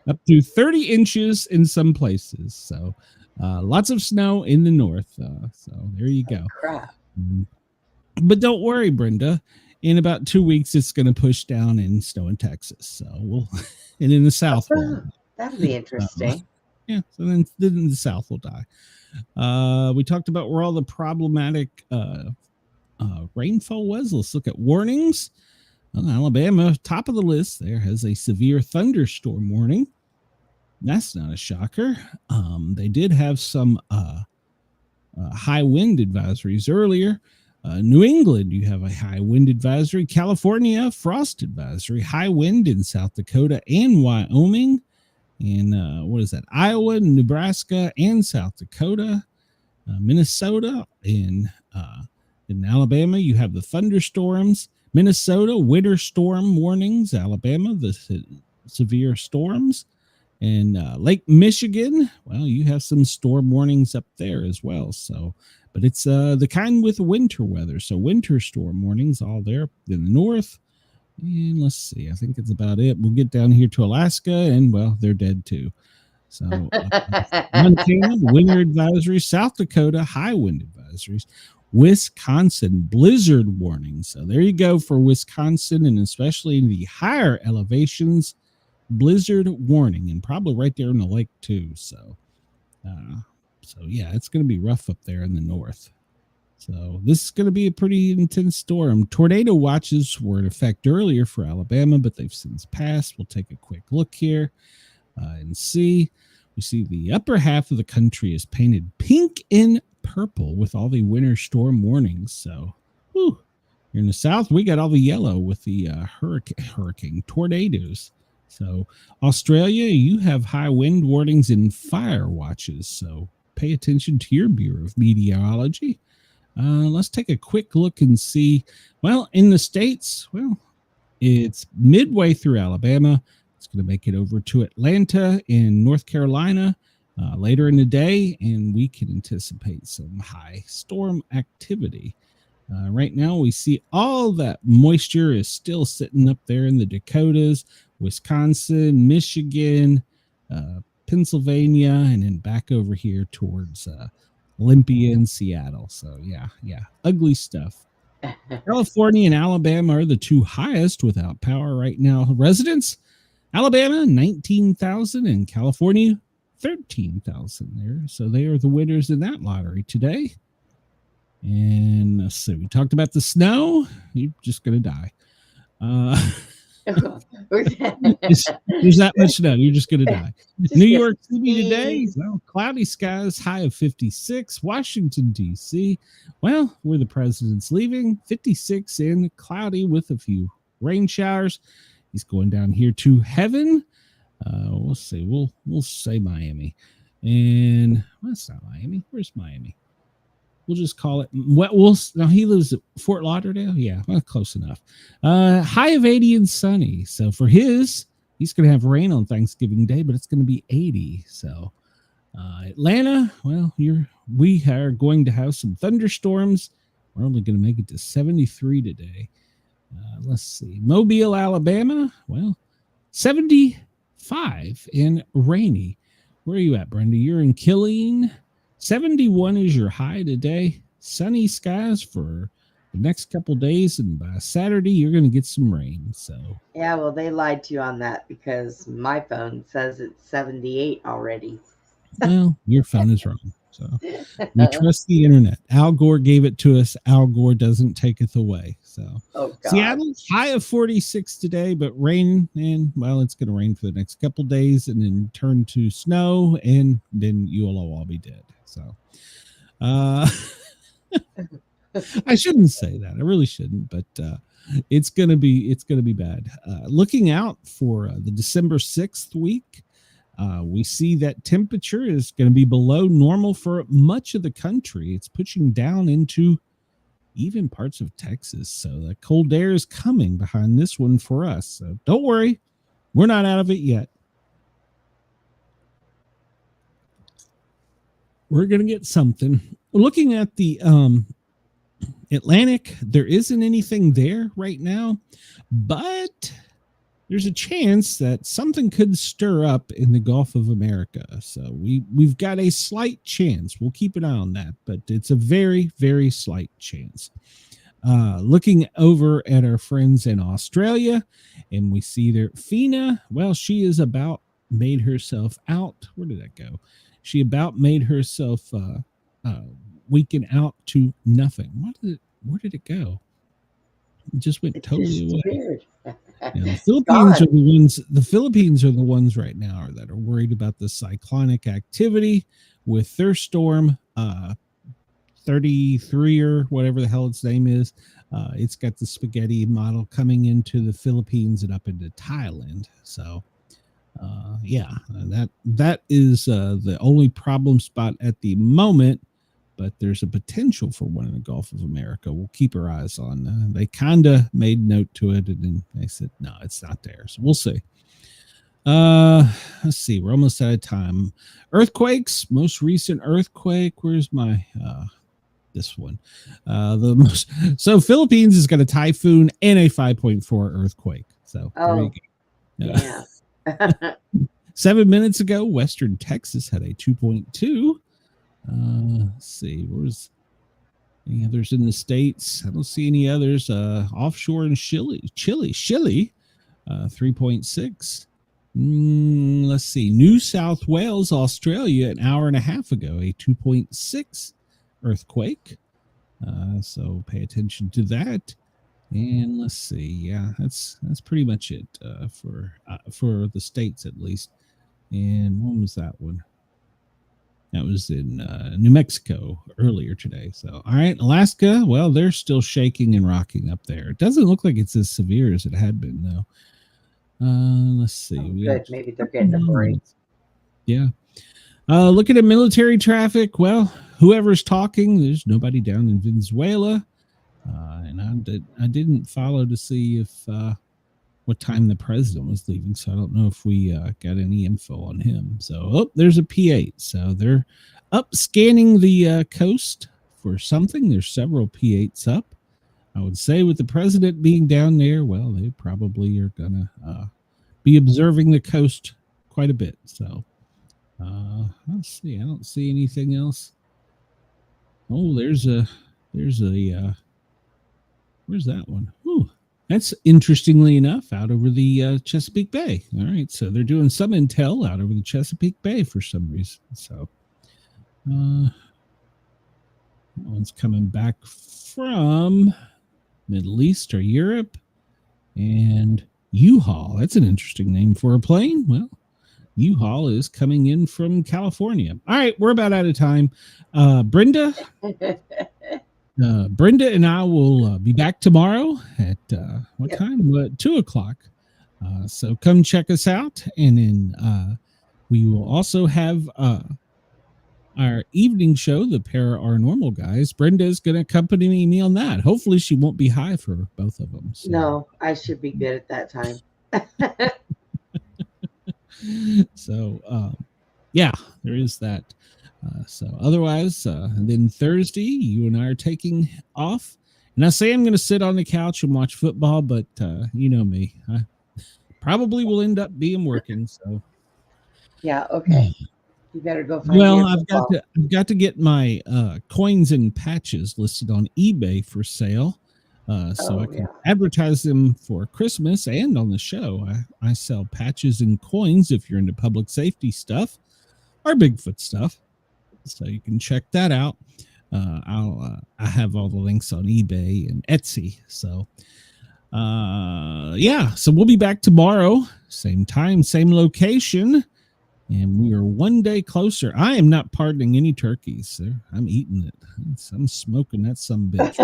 Up to 30 inches in some places. So lots of snow in the north. So there you go. Crap. But don't worry, Brenda. In about 2 weeks, it's going to push down and snow in Texas. So and in the South. That'd be interesting. Yeah. So then the South will die. We talked about where all the problematic rainfall was. Let's look at warnings. Well, Alabama, top of the list there, has a severe thunderstorm warning. That's not a shocker. They did have some high wind advisories earlier. New England, you have a high wind advisory. California, frost advisory. High wind in South Dakota and Wyoming. And what is that? Iowa, Nebraska, and South Dakota. Minnesota, in Alabama, you have the thunderstorms. Minnesota, winter storm warnings. Alabama, the severe storms. And Lake Michigan, well, you have some storm warnings up there as well. So but it's the kind with winter weather. So winter storm warnings all there in the north. And let's see, I think it's about it. We'll get down here to Alaska, and well, they're dead too. So Montana, winter advisories, South Dakota, high wind advisories, Wisconsin, blizzard warnings. So there you go for Wisconsin, and especially in the higher elevations, blizzard warning, and probably right there in the lake too. So yeah, it's going to be rough up there in the north. So this is going to be a pretty intense storm. Tornado watches were in effect earlier for Alabama, but they've since passed. We'll take a quick look here and see. We see the upper half of the country is painted pink and purple with all the winter storm warnings. So here in the south, we got all the yellow with the hurricane tornadoes. So Australia, you have high wind warnings and fire watches. So pay attention to your Bureau of Meteorology. Let's take a quick look and see. Well, in the States, well, it's midway through Alabama. It's going to make it over to Atlanta in North Carolina later in the day, and we can anticipate some high storm activity. Right now, we see all that moisture is still sitting up there in the Dakotas, Wisconsin, Michigan, Pennsylvania, and then back over here towards Olympia and Seattle. So yeah, ugly stuff. California and Alabama are the two highest without power right now. Residents, Alabama 19,000 and California 13,000 there. So they are the winners in that lottery today. And let's see, we talked about the snow. You're just gonna die. There's that much snow. You're just going to die. New York City today, well, cloudy skies, high of 56. Washington, D.C., well, where the president's leaving, 56 and cloudy with a few rain showers. He's going down here to heaven. We'll see. We'll say Miami. And well, that's not Miami. Where's Miami? We'll just call it. Now he lives at Fort Lauderdale. Yeah, well, close enough. High of 80 and sunny. So for he's going to have rain on Thanksgiving Day, but it's going to be 80. So Atlanta, well, we are going to have some thunderstorms. We're only going to make it to 73 today. Let's see. Mobile, Alabama, well, 75 and rainy. Where are you at, Brenda? You're in Killeen. 71 is your high today. Sunny skies for the next couple days, and by Saturday you're going to get some rain. So yeah, well, they lied to you on that because my phone says it's 78 already. Well, your phone is wrong. So we trust the internet. Al Gore gave it to us. Al Gore doesn't taketh away. So Seattle, high of 46 today, but rain, and well, it's going to rain for the next couple days and then turn to snow, and then you'll all be dead. So I shouldn't say that. I really shouldn't, but it's going to be bad. Looking out for the December 6th week, we see that temperature is going to be below normal for much of the country. It's pushing down into even parts of Texas. So the cold air is coming behind this one for us. So don't worry, we're not out of it yet. We're going to get something. Looking at the Atlantic, there isn't anything there right now, but there's a chance that something could stir up in the Gulf of America. So we've got a slight chance. We'll keep an eye on that, but it's a very, very slight chance. Looking over at our friends in Australia, and we see there, Fina, well, she is about made herself out. Where did that go? She about made herself weaken out to nothing. Where did it go? It just went totally away. Yeah, the Philippines are the ones. The Philippines are the ones right now that are worried about the cyclonic activity with their storm 33 or whatever the hell its name is. It's got the spaghetti model coming into the Philippines and up into Thailand. So yeah, that is the only problem spot at the moment, but there's a potential for one in the Gulf of America. We'll keep our eyes on. They kind of made note to it, and then they said, no, it's not there. So we'll see. Let's see. We're almost out of time. Earthquakes, most recent earthquake. Where's my this one. So Philippines has got a typhoon and a 5.4 earthquake. So there you go. Yeah. 7 minutes ago, Western Texas had a 2.2. Let's see, where's any others in the States? I don't see any others. Offshore in Chile, 3.6. Let's see, New South Wales, Australia, an hour and a half ago, a 2.6 earthquake. So pay attention to that. And let's see, yeah, that's pretty much it for the States at least. And when was that one? That was in New Mexico earlier today. So, all right, Alaska, well, they're still shaking and rocking up there. It doesn't look like it's as severe as it had been, though. Let's see. Good. Maybe they're getting a break. Yeah. Looking at military traffic, well, whoever's talking, there's nobody down in Venezuela. And I didn't follow to see if what time the president was leaving, so I don't know if we got any info on him. So, there's a P8. So they're up scanning the coast for something. There's several P8s up. I would say with the president being down there, well, they probably are gonna be observing the coast quite a bit. So, let's see. I don't see anything else. Oh, there's a where's that one? Ooh. That's interestingly enough out over the Chesapeake Bay. All right, so they're doing some intel out over the Chesapeake Bay for some reason. So that one's coming back from Middle East or Europe. And U-Haul, that's an interesting name for a plane. Well, U-Haul is coming in from California. All right, we're about out of time. Brenda and I will be back tomorrow at what time? 2:00. So come check us out. And then we will also have our evening show, the Paranormal Guys. Brenda is going to accompany me on that. Hopefully she won't be high for both of them. So. No, I should be good at that time. So, yeah, there is that. So otherwise, and then Thursday, you and I are taking off. And I say I'm going to sit on the couch and watch football, but you know me, I probably will end up being working. So yeah, okay. You better go find. Well, I've got to get my coins and patches listed on eBay for sale, so I can advertise them for Christmas and on the show. I sell patches and coins if you're into public safety stuff or Bigfoot stuff. So you can check that out. I have all the links on eBay and Etsy. So, yeah. So we'll be back tomorrow, same time, same location, and we are one day closer. I am not pardoning any turkeys, sir. I'm eating it. I'm smoking that some bitch.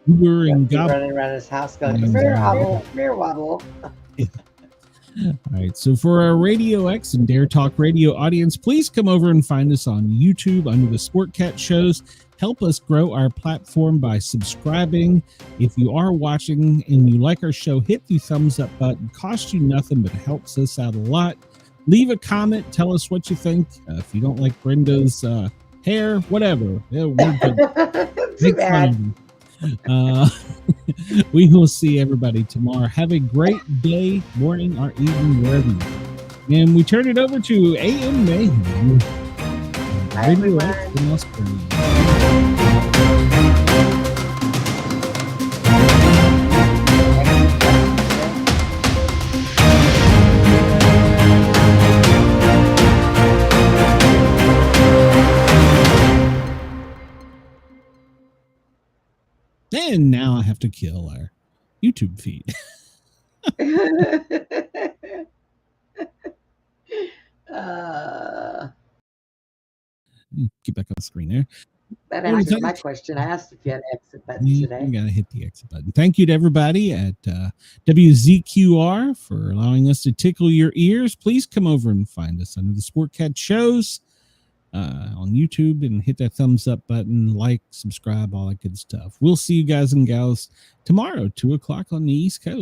Uber and running around his house going, come here, wobble. All right, so for our Radio X and Dare Talk Radio audience, please come over and find us on YouTube under the Sportcat shows. Help us grow our platform by subscribing. If you are watching and you like our show, hit the thumbs up button. Costs you nothing, but helps us out a lot. Leave a comment. Tell us what you think. If you don't like Brenda's hair, whatever. Yeah, we're good. Too bad. We will see everybody tomorrow. Have a great day, morning, or evening, wherever you are. And we turn it over to AM Mayhem. Radio X in Australia. And now I have to kill our YouTube feed. Get back on the screen there. That answers my question. I asked if you had an exit button today. You got to hit the exit button. Thank you to everybody at WZQR for allowing us to tickle your ears. Please come over and find us under the Sportcat shows on YouTube and hit that thumbs up button, like, subscribe, all that good stuff. We'll see you guys and gals tomorrow, 2:00 on the East Coast.